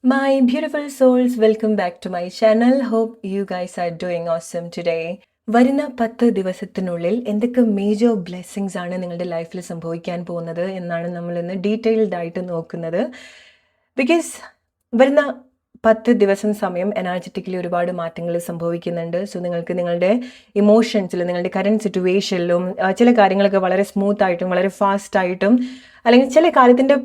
My beautiful souls, welcome back to my channel. Hope you guys are doing awesome today. വരുന്ന 10 ദിവസത്തിനുള്ളിൽ എന്തൊക്കെ major blessings ആണ് നിങ്ങളുടെ ലൈഫിൽ സംഭവിക്കാൻ പോകുന്നത് എന്നാണ് നമ്മൾ ഇന്ന് ഡീറ്റെയിൽഡ് ആയിട്ട് നോക്കുന്നത്. ബിക്കോസ് വരുന്ന 10 ദിവസം സമയം എനർജറ്റിക്കലി ഒരുപാട് മാറ്റങ്ങൾ സംഭവിക്കുന്നുണ്ട്. സോ നിങ്ങൾക്ക് നിങ്ങളുടെ ഇമോഷൻസിലും നിങ്ങളുടെ കറൻറ്റ് സിറ്റുവേഷനിലും ചില കാര്യങ്ങളൊക്കെ വളരെ സ്മൂത്ത് ആയിട്ടും വളരെ ഫാസ്റ്റ് ആയിട്ടും അല്ലെങ്കിൽ ചില കാര്യത്തിൻ്റെ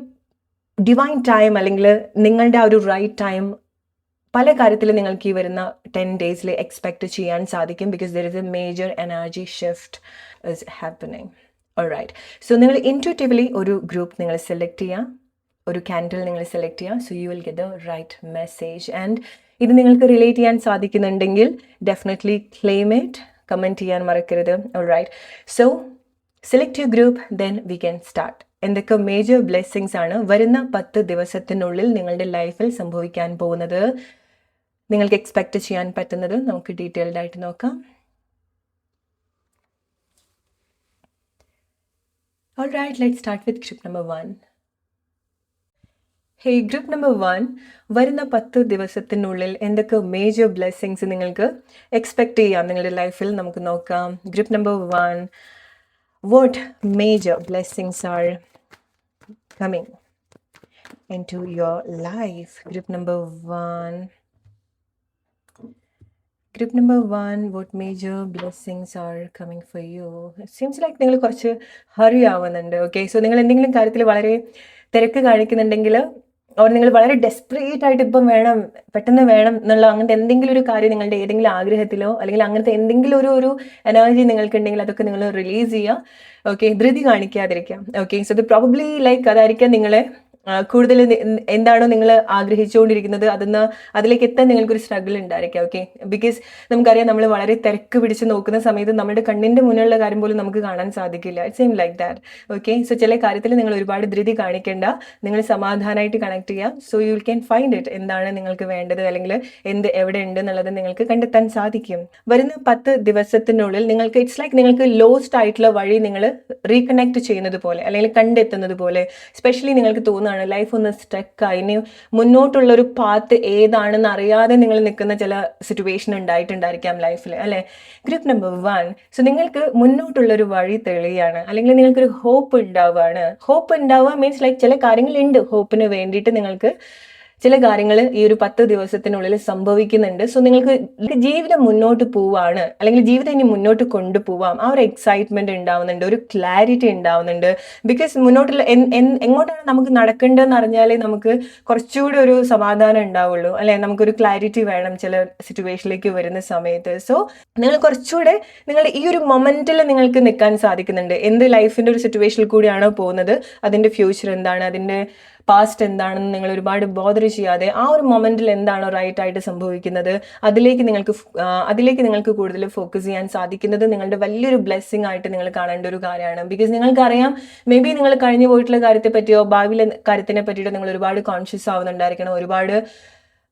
ഡിവൈൻ ടൈം അല്ലെങ്കിൽ നിങ്ങളുടെ ആ ഒരു റൈറ്റ് ടൈം പല കാര്യത്തിലും നിങ്ങൾക്ക് ഈ വരുന്ന 10 ഡേയ്സിൽ എക്സ്പെക്ട് ചെയ്യാൻ സാധിക്കും. Because there is a major energy shift is happening. Alright, so നിങ്ങൾ ഇൻറ്റ്യൂട്ടീവ്ലി ഒരു ഗ്രൂപ്പ് നിങ്ങൾ സെലക്ട് ചെയ്യുക, ഒരു ക്യാൻഡിൽ നിങ്ങൾ സെലക്ട് ചെയ്യുക. So you will get the right message. And ഇത് നിങ്ങൾക്ക് റിലേറ്റ് ചെയ്യാൻ സാധിക്കുന്നുണ്ടെങ്കിൽ ഡെഫിനറ്റ്ലി ക്ലെയിം ഇറ്റ്, കമൻറ്റ് ചെയ്യാൻ മറക്കരുത്. Alright, so select your group, then we can start. എന്തൊക്കെ മേജർ ബ്ലെസ്സിങ്സ് ആണ് വരുന്ന 10 ദിവസത്തിനുള്ളിൽ നിങ്ങളുടെ ലൈഫിൽ സംഭവിക്കാൻ പോകുന്നത്, നിങ്ങൾക്ക് എക്സ്പെക്ട് ചെയ്യാൻ പറ്റുന്നത് നമുക്ക് ഡീറ്റെയിൽഡ് ആയിട്ട് നോക്കാം. Alright, let's start with group number 1. Hey, group number 1, വരുന്ന 10 ദിവസത്തിനുള്ളിൽ എന്തൊക്കെ മേജർ ബ്ലെസ്സിങ്സ് നിങ്ങൾക്ക് എക്സ്പെക്ട് ചെയ്യാം നിങ്ങളുടെ ലൈഫിൽ, നമുക്ക് നോക്കാം. Group number 1, what major blessings are coming into your life? Group number 1, what major blessings are coming for you? It seems like നിങ്ങൾ കുറച്ച് ഹറി ആവുന്നുണ്ട്. ഓക്കെ, സോ നിങ്ങൾ എന്തെങ്കിലും കാര്യത്തിൽ വളരെ തിരക്ക് കാണിക്കുന്നുണ്ടെങ്കിൽ, ഓർ നിങ്ങൾ വളരെ ഡെസ്പറേറ്റ് ആയിട്ട് ഇപ്പം വേണം, പെട്ടെന്ന് വേണം എന്നുള്ള അങ്ങനത്തെ എന്തെങ്കിലും ഒരു കാര്യം നിങ്ങളുടെ ഏതെങ്കിലും ആഗ്രഹത്തിലോ അല്ലെങ്കിൽ അങ്ങനത്തെ എന്തെങ്കിലും ഒരു എനർജി നിങ്ങൾക്കുണ്ടെങ്കിൽ അതൊക്കെ നിങ്ങൾ റിലീസ് ചെയ്യുക. ഓക്കെ, ധൃതി കാണിക്കാതിരിക്കാം. ഓക്കെ, സോ ഇത് പ്രോബബ്ലി ലൈക്ക് അതായിരിക്കാം നിങ്ങളെ കൂടുതൽ എന്താണോ നിങ്ങൾ ആഗ്രഹിച്ചുകൊണ്ടിരിക്കുന്നത് അതിലേക്ക് എത്താൻ നിങ്ങൾക്കൊരു സ്ട്രഗിൾ ഉണ്ടായിരിക്കാം. ഓക്കെ, ബിക്കോസ് നമുക്കറിയാം നമ്മൾ വളരെ തിരക്ക് പിടിച്ച് നോക്കുന്ന സമയത്ത് നമ്മുടെ കണ്ണിൻ്റെ മുന്നിലുള്ള കാര്യം പോലും നമുക്ക് കാണാൻ സാധിക്കില്ല. It same like that. Okay, so ചില കാര്യത്തിൽ നിങ്ങൾ ഒരുപാട് ധൃതി കാണിക്കേണ്ട, നിങ്ങൾ സമാധാനമായിട്ട് കണക്ട് ചെയ്യുക. So you can find it, എന്താണ് നിങ്ങൾക്ക് വേണ്ടത് അല്ലെങ്കിൽ എവിടെ ഉണ്ട് എന്നുള്ളത് നിങ്ങൾക്ക് കണ്ടെത്താൻ സാധിക്കും. വരുന്ന 10 ദിവസത്തിനുള്ളിൽ നിങ്ങൾക്ക് ഇറ്റ്സ് ലൈക്ക് നിങ്ങൾക്ക് ലോസ്റ്റ് ആയിട്ടുള്ള വഴി നിങ്ങൾ റീകണക്ട് ചെയ്യുന്നത് പോലെ അല്ലെങ്കിൽ കണ്ടെത്തുന്നത് പോലെ, സ്പെഷ്യലി നിങ്ങൾക്ക് തോന്നുകയാണ് ലൈഫ് ഒന്ന് സ്റ്റക്കായി, ഇനി മുന്നോട്ടുള്ളൊരു പാത്ത് ഏതാണെന്ന് അറിയാതെ നിങ്ങൾ നിൽക്കുന്ന ചില സിറ്റുവേഷൻ ഉണ്ടായിട്ടുണ്ടായിരിക്കാം ലൈഫിൽ, അല്ലേ? ഗ്രൂപ്പ് നമ്പർ 1, സോ നിങ്ങൾക്ക് മുന്നോട്ടുള്ളൊരു വഴി തെളിയാണ് അല്ലെങ്കിൽ നിങ്ങൾക്കൊരു ഹോപ്പ് ഉണ്ടാവുകയാണ്. ഹോപ്പ് ഉണ്ടാവുക മീൻസ് ലൈക്ക് ചില കാര്യങ്ങളുണ്ട്, ഹോപ്പിന് വേണ്ടിയിട്ട് നിങ്ങൾക്ക് ചില കാര്യങ്ങൾ ഈ ഒരു 10 ദിവസത്തിനുള്ളിൽ സംഭവിക്കുന്നുണ്ട്. സോ നിങ്ങൾക്ക് ജീവിതം മുന്നോട്ട് പോവാണ് അല്ലെങ്കിൽ ജീവിതം ഇനി മുന്നോട്ട് കൊണ്ടുപോവാം, ആ ഒരു എക്സൈറ്റ്മെന്റ് ഉണ്ടാവുന്നുണ്ട്, ഒരു ക്ലാരിറ്റി ഉണ്ടാവുന്നുണ്ട്. ബിക്കോസ് മുന്നോട്ടുള്ള എങ്ങോട്ടാണ് നമുക്ക് നടക്കേണ്ടതെന്ന് അറിഞ്ഞാലേ നമുക്ക് കുറച്ചുകൂടി ഒരു സമാധാനം ഉണ്ടാവുള്ളൂ, അല്ലെ? നമുക്കൊരു ക്ലാരിറ്റി വേണം ചില സിറ്റുവേഷനിലേക്ക് വരുന്ന സമയത്ത്. സോ നിങ്ങൾ കുറച്ചുകൂടെ നിങ്ങളുടെ ഈ ഒരു മൊമെന്റിൽ നിങ്ങൾക്ക് നിൽക്കാൻ സാധിക്കുന്നുണ്ട്. എന്ത് ലൈഫിന്റെ ഒരു സിറ്റുവേഷനിൽ കൂടിയാണോ പോകുന്നത്, അതിന്റെ ഫ്യൂച്ചർ എന്താണ്, അതിന്റെ പാസ്റ്റ് എന്താണെന്ന് നിങ്ങൾ ഒരുപാട് ബോധർ ചെയ്യാതെ ആ ഒരു മൊമെന്റിൽ എന്താണോ റൈറ്റ് ആയിട്ട് സംഭവിക്കുന്നത് അതിലേക്ക് നിങ്ങൾക്ക് കൂടുതൽ ഫോക്കസ് ചെയ്യാൻ സാധിക്കുന്നത് നിങ്ങളുടെ വലിയൊരു ബ്ലെസ്സിങ് ആയിട്ട് നിങ്ങൾ കാണേണ്ട ഒരു കാര്യമാണ്. ബിക്കോസ് നിങ്ങൾക്കറിയാം, മേ ബി നിങ്ങൾ കഴിഞ്ഞു പോയിട്ടുള്ള കാര്യത്തെ പറ്റിയോ ഭാവിയിലെ കാര്യത്തിനെ പറ്റിയിട്ടോ നിങ്ങൾ ഒരുപാട് കോൺഷ്യസ് ആവുന്നുണ്ടായിരിക്കണം, ഒരുപാട്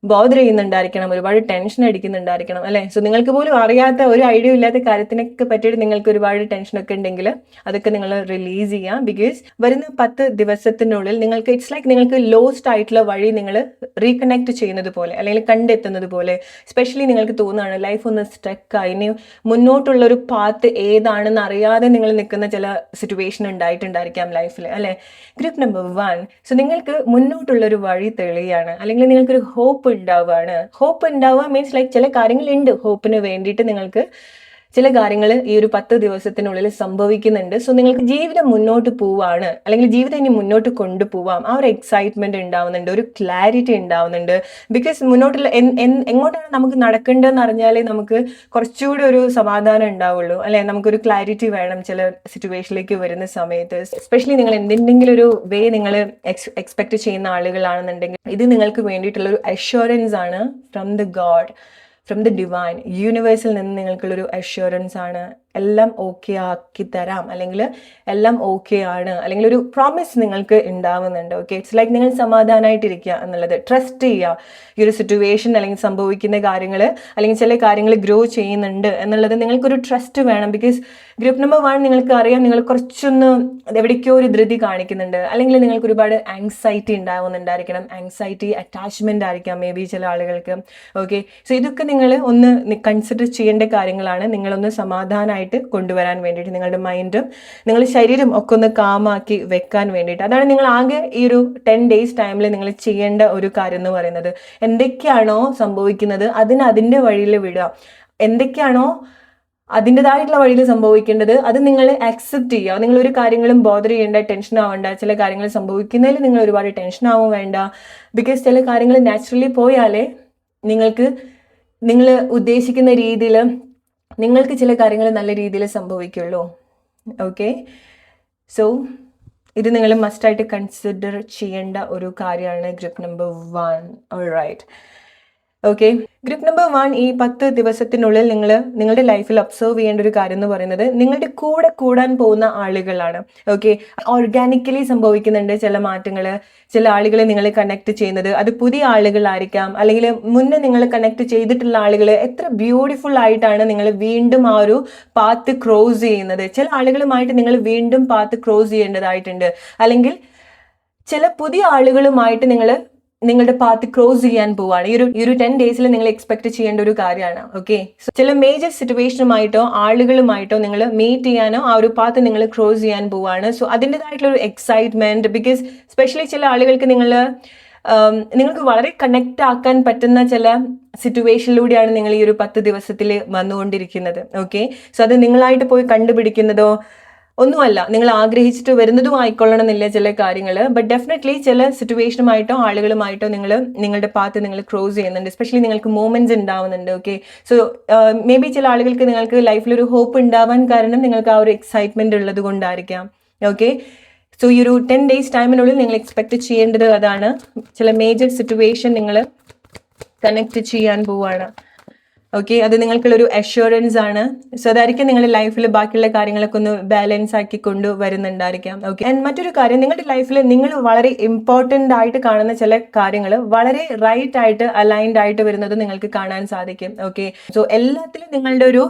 ബോധർ ചെയ്യുന്നുണ്ടായിരിക്കണം, ഒരുപാട് ടെൻഷൻ അടിക്കുന്നുണ്ടായിരിക്കണം, അല്ലേ? സോ നിങ്ങൾക്ക് പോലും അറിയാത്ത ഒരു ഐഡിയ ഇല്ലാത്ത കാര്യത്തിനൊക്കെ പറ്റിയിട്ട് നിങ്ങൾക്ക് ഒരുപാട് ടെൻഷനൊക്കെ ഉണ്ടെങ്കിൽ അതൊക്കെ നിങ്ങൾ റിലീസ് ചെയ്യാം. ബിക്കോസ് വരുന്ന 10 ദിവസത്തിനുള്ളിൽ നിങ്ങൾക്ക് ഇറ്റ്സ് ലൈക്ക് നിങ്ങൾക്ക് ലോസ്റ്റ് ആയിട്ടുള്ള വഴി നിങ്ങൾ റീകണക്ട് ചെയ്യുന്നത് പോലെ അല്ലെങ്കിൽ കണ്ടെത്തുന്നത് പോലെ, സ്പെഷ്യലി നിങ്ങൾക്ക് തോന്നുകയാണ് ലൈഫ് ഒന്ന് സ്റ്റക്കായി, ഇനി മുന്നോട്ടുള്ളൊരു പാത്ത് ഏതാണെന്ന് അറിയാതെ നിങ്ങൾ നിൽക്കുന്ന ചില സിറ്റുവേഷൻ ഉണ്ടായിട്ടുണ്ടായിരിക്കാം ലൈഫിൽ, അല്ലേ? ഗ്രൂപ്പ് നമ്പർ 1, സോ നിങ്ങൾക്ക് മുന്നോട്ടുള്ളൊരു വഴി തെളിയാണ് അല്ലെങ്കിൽ നിങ്ങൾക്കൊരു ഹോപ്പ് ഉണ്ടാവുകയാണ്. ഹോപ്പ് ഉണ്ടാവുക മീൻസ് ലൈക്ക് ചില കാര്യങ്ങളുണ്ട്, ഹോപ്പിന് വേണ്ടിയിട്ട് നിങ്ങൾക്ക് ചില കാര്യങ്ങൾ ഈ ഒരു 10 ദിവസത്തിനുള്ളിൽ സംഭവിക്കുന്നുണ്ട്. സോ നിങ്ങൾക്ക് ജീവിതം മുന്നോട്ട് പോവാണ് അല്ലെങ്കിൽ ജീവിതം ഇനി മുന്നോട്ട് കൊണ്ടുപോവാം, ആ ഒരു എക്സൈറ്റ്മെന്റ് ഉണ്ടാവുന്നുണ്ട്, ഒരു ക്ലാരിറ്റി ഉണ്ടാവുന്നുണ്ട്. ബിക്കോസ് മുന്നോട്ടുള്ള എങ്ങോട്ടാണ് നമുക്ക് നടക്കേണ്ടതെന്ന് അറിഞ്ഞാലേ നമുക്ക് കുറച്ചുകൂടി ഒരു സമാധാനം ഉണ്ടാവുള്ളൂ, അല്ലെ? നമുക്കൊരു ക്ലാരിറ്റി വേണം ചില സിറ്റുവേഷനിലേക്ക് വരുന്ന സമയത്ത്. എസ്പെഷ്യലി നിങ്ങൾ എന്തെങ്കിലും ഒരു വേ നിങ്ങൾ എക്സ്പെക്ട് ചെയ്യുന്ന ആളുകളാണെന്നുണ്ടെങ്കിൽ ഇത് നിങ്ങൾക്ക് വേണ്ടിയിട്ടുള്ള ഒരു അഷ്വറൻസ് ആണ് from the God, from the divine യൂണിവേഴ്സിൽ നിന്ന് നിങ്ങൾക്കുള്ളൊരു അഷ്വറൻസ് ആണ്. എല്ലാം ഓക്കെ ആക്കി തരാം, അല്ലെങ്കിൽ എല്ലാം ഓക്കെ ആണ്, അല്ലെങ്കിൽ ഒരു പ്രോമിസ് നിങ്ങൾക്ക് ഉണ്ടാവുന്നുണ്ട്. ഓക്കെ, ഇറ്റ്സ് ലൈക്ക് നിങ്ങൾ സമാധാനമായിട്ടിരിക്കുക എന്നുള്ളത്, ട്രസ്റ്റ് ചെയ്യുക ഈ ഒരു സിറ്റുവേഷൻ അല്ലെങ്കിൽ സംഭവിക്കുന്ന കാര്യങ്ങൾ അല്ലെങ്കിൽ ചില കാര്യങ്ങൾ ഗ്രോ ചെയ്യുന്നുണ്ട് എന്നുള്ളത് നിങ്ങൾക്കൊരു ട്രസ്റ്റ് വേണം. ബിക്കോസ് ഗ്രൂപ്പ് നമ്പർ 1 നിങ്ങൾക്ക് അറിയാം, നിങ്ങൾ കുറച്ചൊന്ന് എവിടേക്കോ ഒരു ധൃതി കാണിക്കുന്നുണ്ട്, അല്ലെങ്കിൽ നിങ്ങൾക്ക് ഒരുപാട് ആങ്സൈറ്റി ഉണ്ടാവുന്നുണ്ടായിരിക്കണം. ആങ്സൈറ്റി അറ്റാച്ച്മെന്റ് ആയിരിക്കാം മേ ബി ചില ആളുകൾക്ക്. ഓക്കെ, സോ ഇതൊക്കെ നിങ്ങൾ ഒന്ന് കൺസിഡർ ചെയ്യേണ്ട കാര്യങ്ങളാണ്. നിങ്ങളൊന്ന് സമാധാനമായിട്ട് കൊണ്ടുവരാൻ വേണ്ടിയിട്ട്, നിങ്ങളുടെ മൈൻഡും നിങ്ങളുടെ ശരീരം ഒക്കെ ഒന്ന് കാമാക്കി വെക്കാൻ വേണ്ടിയിട്ട്. അതാണ് നിങ്ങൾ ആകെ ഈ ഒരു 10 days ടൈമിൽ നിങ്ങൾ ചെയ്യേണ്ട ഒരു കാര്യം എന്ന് പറയുന്നത്. എന്തൊക്കെയാണോ സംഭവിക്കുന്നത് അതിൻ്റെ വഴിയിൽ വിടുക. എന്തൊക്കെയാണോ അതിൻ്റെതായിട്ടുള്ള വഴിയിൽ സംഭവിക്കേണ്ടത് അത് നിങ്ങൾ ആക്സെപ്റ്റ് ചെയ്യുക. നിങ്ങൾ ഒരു കാര്യങ്ങളും ബോധർ ചെയ്യേണ്ട, ടെൻഷൻ ആവേണ്ട. ചില കാര്യങ്ങൾ സംഭവിക്കുന്നതിൽ നിങ്ങൾ ഒരുപാട് ടെൻഷൻ ആവും വേണ്ട. ബിക്കോസ് ചില കാര്യങ്ങൾ നാച്ചുറലി പോയാലേ നിങ്ങൾ ഉദ്ദേശിക്കുന്ന രീതിയിൽ നിങ്ങൾക്ക് ചില കാര്യങ്ങൾ നല്ല രീതിയിൽ സംഭവിക്കുള്ളൂ. ഓക്കെ, സോ ഇത് നിങ്ങൾ മസ്റ്റായിട്ട് കൺസിഡർ ചെയ്യേണ്ട ഒരു കാര്യമാണ് group number 1. Alright, okay. Group number 1 ഈ 10 ദിവസത്തിനുള്ളിൽ നിങ്ങളുടെ ലൈഫിൽ ഒബ്സർവ് ചെയ്യേണ്ട ഒരു കാര്യം എന്ന് പറയുന്നത് നിങ്ങളുടെ കൂടെ കൂടാൻ പോകുന്ന ആളുകളാണ്. ഓക്കെ, ഓർഗാനിക്കലി സംഭവിക്കുന്നുണ്ട് ചില മാറ്റങ്ങൾ. ചില ആളുകളെ നിങ്ങൾ കണക്ട് ചെയ്യുന്നത് അത് പുതിയ ആളുകളായിരിക്കാം, അല്ലെങ്കിൽ മുന്നേ നിങ്ങൾ കണക്ട് ചെയ്തിട്ടുള്ള ആളുകൾ. എത്ര ബ്യൂട്ടിഫുൾ ആയിട്ടാണ് നിങ്ങൾ വീണ്ടും ആ ഒരു പാത്ത് ക്രോസ് ചെയ്യുന്നത്. ചില ആളുകളുമായിട്ട് നിങ്ങൾ വീണ്ടും പാത്ത് ക്രോസ് ചെയ്യേണ്ടതായിട്ടുണ്ട്, അല്ലെങ്കിൽ ചില പുതിയ ആളുകളുമായിട്ട് നിങ്ങളുടെ പാത്ത് ക്രോസ് ചെയ്യാൻ പോവാണ്. ഈ ഒരു 10 days നിങ്ങൾ എക്സ്പെക്ട് ചെയ്യേണ്ട ഒരു കാര്യമാണ്. ഓക്കെ, സോ ചില മേജർ സിറ്റുവേഷനുമായിട്ടോ ആളുകളുമായിട്ടോ നിങ്ങൾ മീറ്റ് ചെയ്യാനോ ആ ഒരു പാത്ത് നിങ്ങൾ ക്രോസ് ചെയ്യാൻ പോവാണ്. സോ അതിൻ്റെതായിട്ടുള്ള ഒരു എക്സൈറ്റ്മെന്റ്, ബിക്കോസ് സ്പെഷ്യലി ചില ആളുകൾക്ക് നിങ്ങൾക്ക് വളരെ കണക്ട് ആക്കാൻ പറ്റുന്ന ചില സിറ്റുവേഷനിലൂടെയാണ് നിങ്ങൾ ഈ ഒരു 10 ദിവസത്തിൽ വന്നുകൊണ്ടിരിക്കുന്നത്. ഓക്കെ, സോ അത് നിങ്ങളായിട്ട് പോയി കണ്ടുപിടിക്കുന്നതോ ഒന്നുമല്ല, നിങ്ങൾ ആഗ്രഹിച്ചിട്ട് വരുന്നതും ആയിക്കൊള്ളണമെന്നില്ല ചില കാര്യങ്ങൾ. ബട്ട് ഡെഫിനറ്റ്ലി ചില സിറ്റുവേഷനുമായിട്ടോ ആളുകളുമായിട്ടോ നിങ്ങളുടെ പാത്ത് നിങ്ങൾ ക്രോസ് ചെയ്യുന്നുണ്ട്. എസ്പെഷ്യലി നിങ്ങൾക്ക് മൂമെന്റ്സ് ഉണ്ടാവുന്നുണ്ട്. ഓക്കെ, സോ മേ ബി ചില ആളുകൾക്ക് നിങ്ങൾക്ക് ലൈഫിൽ ഒരു ഹോപ്പ് ഉണ്ടാവാൻ കാരണം നിങ്ങൾക്ക് ആ ഒരു എക്സൈറ്റ്മെന്റ് ഉള്ളത് കൊണ്ടായിരിക്കാം. ഓക്കെ, സോ ഈ ഒരു 10 days ടൈമിനുള്ളിൽ നിങ്ങൾ എക്സ്പെക്ട് ചെയ്യേണ്ടത് അതാണ്. ചില മേജർ സിറ്റുവേഷൻ നിങ്ങൾ കണക്ട് ചെയ്യാൻ പോവാണ്. ഓക്കെ, അത് നിങ്ങൾക്കുള്ളൊരു അഷ്യൂറൻസ് ആണ്. സോ അതായിരിക്കും നിങ്ങളുടെ ലൈഫിൽ ബാക്കിയുള്ള കാര്യങ്ങളൊക്കെ ഒന്ന് ബാലൻസ് ആക്കി കൊണ്ടുവരുന്നുണ്ടായിരിക്കാം. ഓക്കെ, ആൻഡ് മറ്റൊരു കാര്യം, നിങ്ങളുടെ ലൈഫിൽ നിങ്ങൾ വളരെ ഇമ്പോർട്ടൻ്റ് ആയിട്ട് കാണുന്ന ചില കാര്യങ്ങൾ വളരെ റൈറ്റ് ആയിട്ട് അലൈൻഡ് ആയിട്ട് വരുന്നത് നിങ്ങൾക്ക് കാണാൻ സാധിക്കും. ഓക്കെ, സോ എല്ലാത്തിലും നിങ്ങളുടെ ഒരു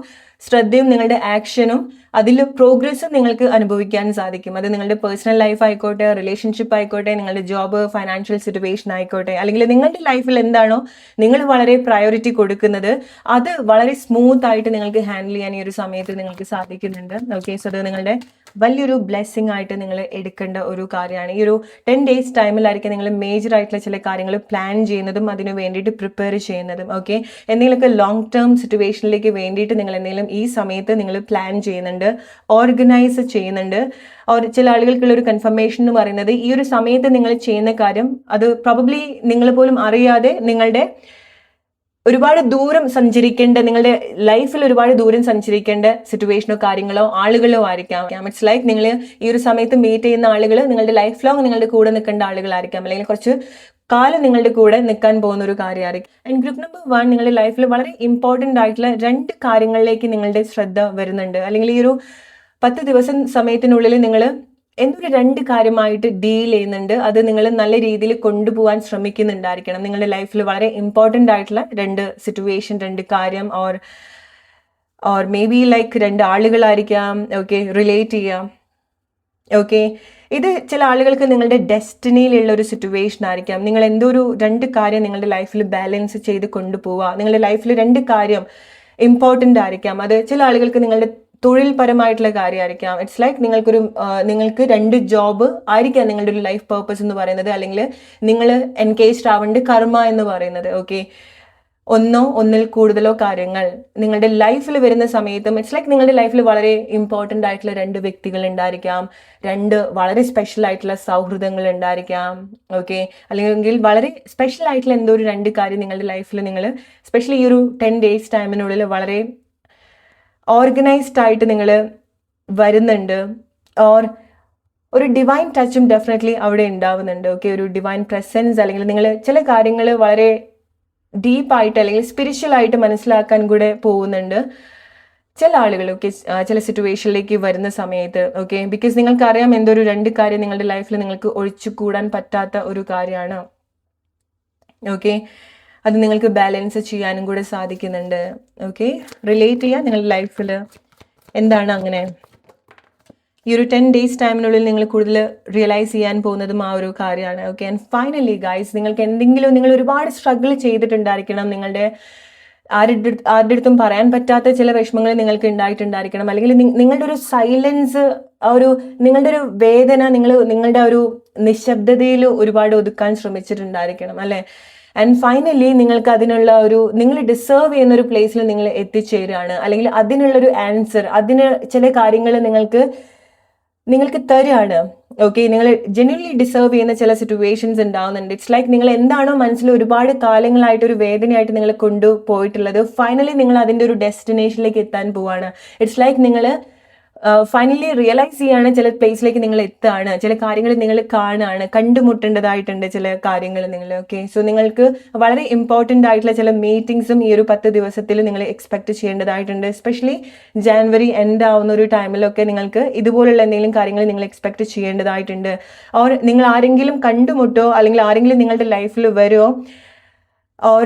ശ്രദ്ധയും നിങ്ങളുടെ ആക്ഷനും അതിൽ പ്രോഗ്രസ്സും നിങ്ങൾക്ക് അനുഭവിക്കാൻ സാധിക്കും. അത് നിങ്ങളുടെ പേഴ്സണൽ ലൈഫ് ആയിക്കോട്ടെ, റിലേഷൻഷിപ്പ് ആയിക്കോട്ടെ, നിങ്ങളുടെ ജോബ്, ഫൈനാൻഷ്യൽ സിറ്റുവേഷൻ ആയിക്കോട്ടെ, അല്ലെങ്കിൽ നിങ്ങളുടെ ലൈഫിൽ എന്താണോ നിങ്ങൾ വളരെ പ്രയോറിറ്റി കൊടുക്കുന്നത് അത് വളരെ സ്മൂത്ത് ആയിട്ട് നിങ്ങൾക്ക് ഹാൻഡിൽ ചെയ്യാൻ ഈ ഒരു സമയത്ത് നിങ്ങൾക്ക് സാധിക്കുന്നുണ്ട്. ഓക്കെ, സോ അത് നിങ്ങളുടെ വലിയൊരു ബ്ലെസ്സിങ് ആയിട്ട് നിങ്ങൾ എടുക്കേണ്ട ഒരു കാര്യമാണ്. ഈ ഒരു 10 days ടൈമിലായിരിക്കും നിങ്ങൾ മേജർ ആയിട്ടുള്ള ചില കാര്യങ്ങൾ പ്ലാൻ ചെയ്യുന്നതും അതിന് വേണ്ടിയിട്ട് പ്രിപ്പയർ ചെയ്യുന്നതും. ഓക്കെ, എന്തെങ്കിലുമൊക്കെ ലോങ് ടേം സിറ്റുവേഷനിലേക്ക് വേണ്ടിയിട്ട് നിങ്ങൾ എന്തെങ്കിലും ഈ സമയത്ത് നിങ്ങൾ പ്ലാൻ ചെയ്യുന്നുണ്ട്, ഓർഗനൈസ് ചെയ്യുന്നുണ്ട്. ചില ആളുകൾക്കുള്ള ഒരു കൺഫർമേഷൻ എന്ന് പറയുന്നത് ഈ ഒരു സമയത്ത് നിങ്ങൾ ചെയ്യുന്ന കാര്യം അത് പ്രോബബ്ലി നിങ്ങൾ പോലും അറിയാതെ നിങ്ങളുടെ ഒരുപാട് ദൂരം സഞ്ചരിക്കേണ്ട, നിങ്ങളുടെ ലൈഫിൽ ഒരുപാട് ദൂരം സഞ്ചരിക്കേണ്ട സിറ്റുവേഷനോ കാര്യങ്ങളോ ആളുകളോ ആയിരിക്കാം. ഇറ്റ്സ് ലൈക്ക് നിങ്ങൾ ഈ ഒരു സമയത്ത് മീറ്റ് ചെയ്യുന്ന ആളുകൾ നിങ്ങളുടെ ലൈഫ് ലോങ് നിങ്ങളുടെ കൂടെ നിൽക്കേണ്ട ആളുകളായിരിക്കാം, അല്ലെങ്കിൽ കുറച്ച് കാലം നിങ്ങളുടെ കൂടെ നിൽക്കാൻ പോകുന്ന ഒരു കാര്യമായിരിക്കും. ആൻഡ് ഗ്രൂപ്പ് നമ്പർ 1 നിങ്ങളുടെ ലൈഫിൽ വളരെ ഇമ്പോർട്ടൻ്റ് ആയിട്ടുള്ള 2 കാര്യങ്ങളിലേക്ക് നിങ്ങളുടെ ശ്രദ്ധ വരുന്നുണ്ട്, അല്ലെങ്കിൽ ഈ ഒരു 10 ദിവസം സമയത്തിനുള്ളിൽ നിങ്ങൾ എന്തൊരു 2 കാര്യമായിട്ട് ഡീൽ ചെയ്യുന്നുണ്ട്. അത് നിങ്ങൾ നല്ല രീതിയിൽ കൊണ്ടുപോകാൻ ശ്രമിക്കുന്നുണ്ടായിരിക്കണം. നിങ്ങളുടെ ലൈഫിൽ വളരെ ഇമ്പോർട്ടൻ്റ് ആയിട്ടുള്ള 2 സിറ്റുവേഷൻ, 2 കാര്യം, ഓർ മേ ബി ലൈക്ക് 2 ആളുകളായിരിക്കാം. ഓക്കെ, റിലേറ്റ് ചെയ്യാം. ഓക്കെ, ഇത് ചില ആളുകൾക്ക് നിങ്ങളുടെ ഡെസ്റ്റിനിയിലുള്ള ഒരു സിറ്റുവേഷൻ ആയിരിക്കാം. നിങ്ങൾ എന്തോ ഒരു 2 കാര്യം നിങ്ങളുടെ ലൈഫിൽ ബാലൻസ് ചെയ്ത് കൊണ്ടുപോവുക. നിങ്ങളുടെ ലൈഫിൽ 2 കാര്യം ഇമ്പോർട്ടൻ്റ് ആയിരിക്കാം. അത് ചില ആളുകൾക്ക് നിങ്ങളുടെ തൊഴിൽപരമായിട്ടുള്ള കാര്യമായിരിക്കാം. ഇറ്റ്സ് ലൈക്ക് നിങ്ങൾക്ക് 2 ജോബ് ആയിരിക്കാം നിങ്ങളുടെ ഒരു ലൈഫ് പേർപ്പസ് എന്ന് പറയുന്നത്, അല്ലെങ്കിൽ നിങ്ങൾ എൻഗേജ്ഡ് ആവേണ്ട കർമ്മ എന്ന് പറയുന്നത്. ഓക്കെ, ഒന്നോ ഒന്നിൽ കൂടുതലോ കാര്യങ്ങൾ നിങ്ങളുടെ ലൈഫിൽ വരുന്ന സമയത്തും ഇറ്റ്സ് ലൈക്ക് നിങ്ങളുടെ ലൈഫിൽ വളരെ ഇമ്പോർട്ടൻ്റ് ആയിട്ടുള്ള 2 വ്യക്തികൾ ഉണ്ടായിരിക്കാം, 2 വളരെ സ്പെഷ്യൽ ആയിട്ടുള്ള സൗഹൃദങ്ങൾ ഉണ്ടായിരിക്കാം. ഓക്കെ, അല്ലെങ്കിൽ വളരെ സ്പെഷ്യൽ ആയിട്ടുള്ള എന്തോ ഒരു 2 കാര്യം നിങ്ങളുടെ ലൈഫിൽ നിങ്ങൾ സ്പെഷ്യലി ഈ ഒരു 10 days ടൈമിനുള്ളിൽ വളരെ ഓർഗനൈസ്ഡ് ആയിട്ട് നിങ്ങൾ വരുന്നുണ്ട്. ഒരു ഡിവൈൻ ടച്ചും ഡെഫിനറ്റ്ലി അവിടെ ഉണ്ടാവുന്നുണ്ട്. ഓക്കെ, ഒരു ഡിവൈൻ പ്രസൻസ്, അല്ലെങ്കിൽ നിങ്ങൾ ചില കാര്യങ്ങൾ വളരെ ഡീപ്പായിട്ട് അല്ലെങ്കിൽ സ്പിരിച്വൽ ആയിട്ട് മനസ്സിലാക്കാൻ കൂടെ പോകുന്നുണ്ട്. ചില ആളുകൾ ഓക്കെ ചില സിറ്റുവേഷനിലേക്ക് വരുന്ന സമയത്ത് ഓക്കെ ബിക്കോസ് നിങ്ങൾക്കറിയാം എന്തൊരു 2 കാര്യം നിങ്ങളുടെ ലൈഫിൽ നിങ്ങൾക്ക് ഒഴിച്ചുകൂടാൻ പറ്റാത്ത ഒരു കാര്യമാണ്. ഓക്കെ അത് നിങ്ങൾക്ക് ബാലൻസ് ചെയ്യാനും കൂടെ സാധിക്കുന്നുണ്ട്. ഓക്കെ റിലേറ്റ് ചെയ്യാൻ നിങ്ങളുടെ ലൈഫിൽ എന്താണ് അങ്ങനെ ഈ ഒരു 10 days ടൈമിനുള്ളിൽ നിങ്ങൾ കൂടുതൽ റിയലൈസ് ചെയ്യാൻ പോകുന്നതും ആ ഒരു കാര്യമാണ്. ഓക്കെ ആൻഡ് ഫൈനലി ഗൈസ് നിങ്ങൾക്ക് എന്തെങ്കിലും നിങ്ങൾ ഒരുപാട് സ്ട്രഗിൾ ചെയ്തിട്ടുണ്ടായിരിക്കണം. ആരുടെ അടുത്തും പറയാൻ പറ്റാത്ത ചില വിഷമങ്ങൾ നിങ്ങൾക്ക് ഉണ്ടായിട്ടുണ്ടായിരിക്കണം. അല്ലെങ്കിൽ നിങ്ങളുടെ ഒരു സൈലൻസ് ആ ഒരു നിങ്ങളുടെ ഒരു വേദന നിങ്ങളുടെ ഒരു നിശബ്ദതയിൽ ഒരുപാട് ഒതുക്കാൻ ശ്രമിച്ചിട്ടുണ്ടായിരിക്കണം അല്ലേ. ആൻഡ് ഫൈനലി നിങ്ങൾക്ക് അതിനുള്ള നിങ്ങൾ ഡിസേർവ് ചെയ്യുന്ന ഒരു പ്ലേസിൽ നിങ്ങൾ എത്തിച്ചേരുകയാണ്. അല്ലെങ്കിൽ അതിനുള്ളൊരു ആൻസർ ചില കാര്യങ്ങൾ നിങ്ങൾക്ക് തരികയാണ്. ഓക്കെ നിങ്ങൾ ജെന്യുവൻലി ഡിസേർവ് ചെയ്യുന്ന ചില സിറ്റുവേഷൻസ് ഉണ്ടാവുന്നുണ്ട്. ഇറ്റ്സ് ലൈക്ക് നിങ്ങൾ എന്താണോ മനസ്സിൽ ഒരുപാട് കാലങ്ങളായിട്ട് ഒരു വേദനയായിട്ട് നിങ്ങൾ കൊണ്ടുപോയിട്ടുള്ളത് ഫൈനലി നിങ്ങൾ അതിൻ്റെ ഒരു ഡെസ്റ്റിനേഷനിലേക്ക് എത്താൻ പോവാണ്. ഇറ്റ്സ് ലൈക്ക് നിങ്ങൾ ഫൈനലി റിയലൈസ് ചെയ്യാണ് ചില പ്ലേസിലേക്ക് നിങ്ങൾ എത്തുകയാണ്. ചില കാര്യങ്ങൾ നിങ്ങൾ കാണുകയാണ്, കണ്ടുമുട്ടേണ്ടതായിട്ടുണ്ട് ചില കാര്യങ്ങൾ നിങ്ങൾ. ഓക്കെ സോ നിങ്ങൾക്ക് വളരെ ഇമ്പോർട്ടൻ്റ് ആയിട്ടുള്ള ചില മീറ്റിംഗ്സും ഈ ഒരു 10 ദിവസത്തിൽ നിങ്ങൾ എക്സ്പെക്ട് ചെയ്യേണ്ടതായിട്ടുണ്ട്. എസ്പെഷ്യലി ജാനുവരി എൻഡ് ആവുന്ന ഒരു ടൈമിലൊക്കെ നിങ്ങൾക്ക് ഇതുപോലുള്ള എന്തെങ്കിലും കാര്യങ്ങൾ നിങ്ങൾ എക്സ്പെക്ട് ചെയ്യേണ്ടതായിട്ടുണ്ട്. ഓർ നിങ്ങൾ ആരെങ്കിലും കണ്ടുമുട്ടോ അല്ലെങ്കിൽ ആരെങ്കിലും നിങ്ങളുടെ ലൈഫിൽ വരുമോ ഓർ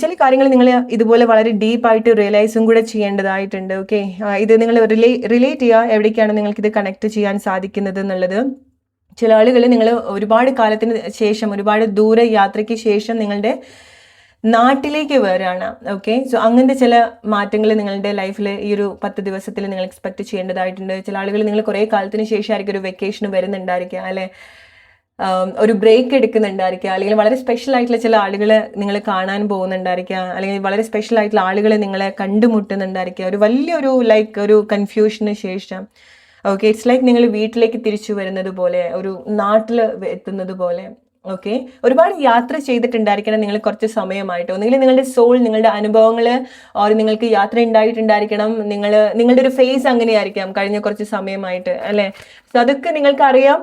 ചില കാര്യങ്ങൾ നിങ്ങൾ ഇതുപോലെ വളരെ ഡീപ്പായിട്ട് റിയലൈസും കൂടെ ചെയ്യേണ്ടതായിട്ടുണ്ട്. ഓക്കെ ഇത് നിങ്ങൾ റിലേറ്റ് ചെയ്യുക എവിടേക്കാണ് നിങ്ങൾക്കിത് കണക്ട് ചെയ്യാൻ സാധിക്കുന്നത് എന്നുള്ളത്. ചില ആളുകൾ നിങ്ങൾ ഒരുപാട് കാലത്തിന് ശേഷം ഒരുപാട് ദൂര യാത്രയ്ക്ക് ശേഷം നിങ്ങളുടെ നാട്ടിലേക്ക് വരികയാണ്. ഓക്കെ സോ അങ്ങനത്തെ ചില മാറ്റങ്ങൾ നിങ്ങളുടെ ലൈഫിൽ ഈ ഒരു 10 ദിവസത്തിൽ നിങ്ങൾ എക്സ്പെക്ട് ചെയ്യേണ്ടതായിട്ടുണ്ട്. ചില ആളുകൾ നിങ്ങൾ കുറേ കാലത്തിന് ശേഷമായിരിക്കും ഒരു വെക്കേഷന് വരുന്നുണ്ടായിരിക്കുക അല്ലെ, ഒരു ബ്രേക്ക് എടുക്കുന്നുണ്ടായിരിക്കുക, അല്ലെങ്കിൽ വളരെ സ്പെഷ്യൽ ആയിട്ടുള്ള ചില ആളുകൾ നിങ്ങൾ കാണാൻ പോകുന്നുണ്ടായിരിക്കുക, അല്ലെങ്കിൽ വളരെ സ്പെഷ്യൽ ആയിട്ടുള്ള ആളുകൾ നിങ്ങളെ കണ്ടുമുട്ടുന്നുണ്ടായിരിക്കുക. ഒരു വലിയൊരു ഒരു കൺഫ്യൂഷന് ശേഷം ഓക്കെ ഇറ്റ്സ് ലൈക്ക് നിങ്ങൾ വീട്ടിലേക്ക് തിരിച്ചു വരുന്നത് പോലെ, ഒരു നാട്ടിൽ എത്തുന്നത് പോലെ. ഓക്കെ ഒരുപാട് യാത്ര ചെയ്തിട്ടുണ്ടായിരിക്കണം നിങ്ങൾ കുറച്ച് സമയമായിട്ട്. ഒന്നുകിൽ നിങ്ങളുടെ സോൾ നിങ്ങളുടെ അനുഭവങ്ങൾ ഓർ നിങ്ങൾക്ക് യാത്ര ഉണ്ടായിട്ടുണ്ടായിരിക്കണം. നിങ്ങളുടെ ഒരു ഫേസ് അങ്ങനെയായിരിക്കാം കഴിഞ്ഞ കുറച്ച് സമയമായിട്ട് അല്ലേ. സോ അതൊക്കെ നിങ്ങൾക്കറിയാം.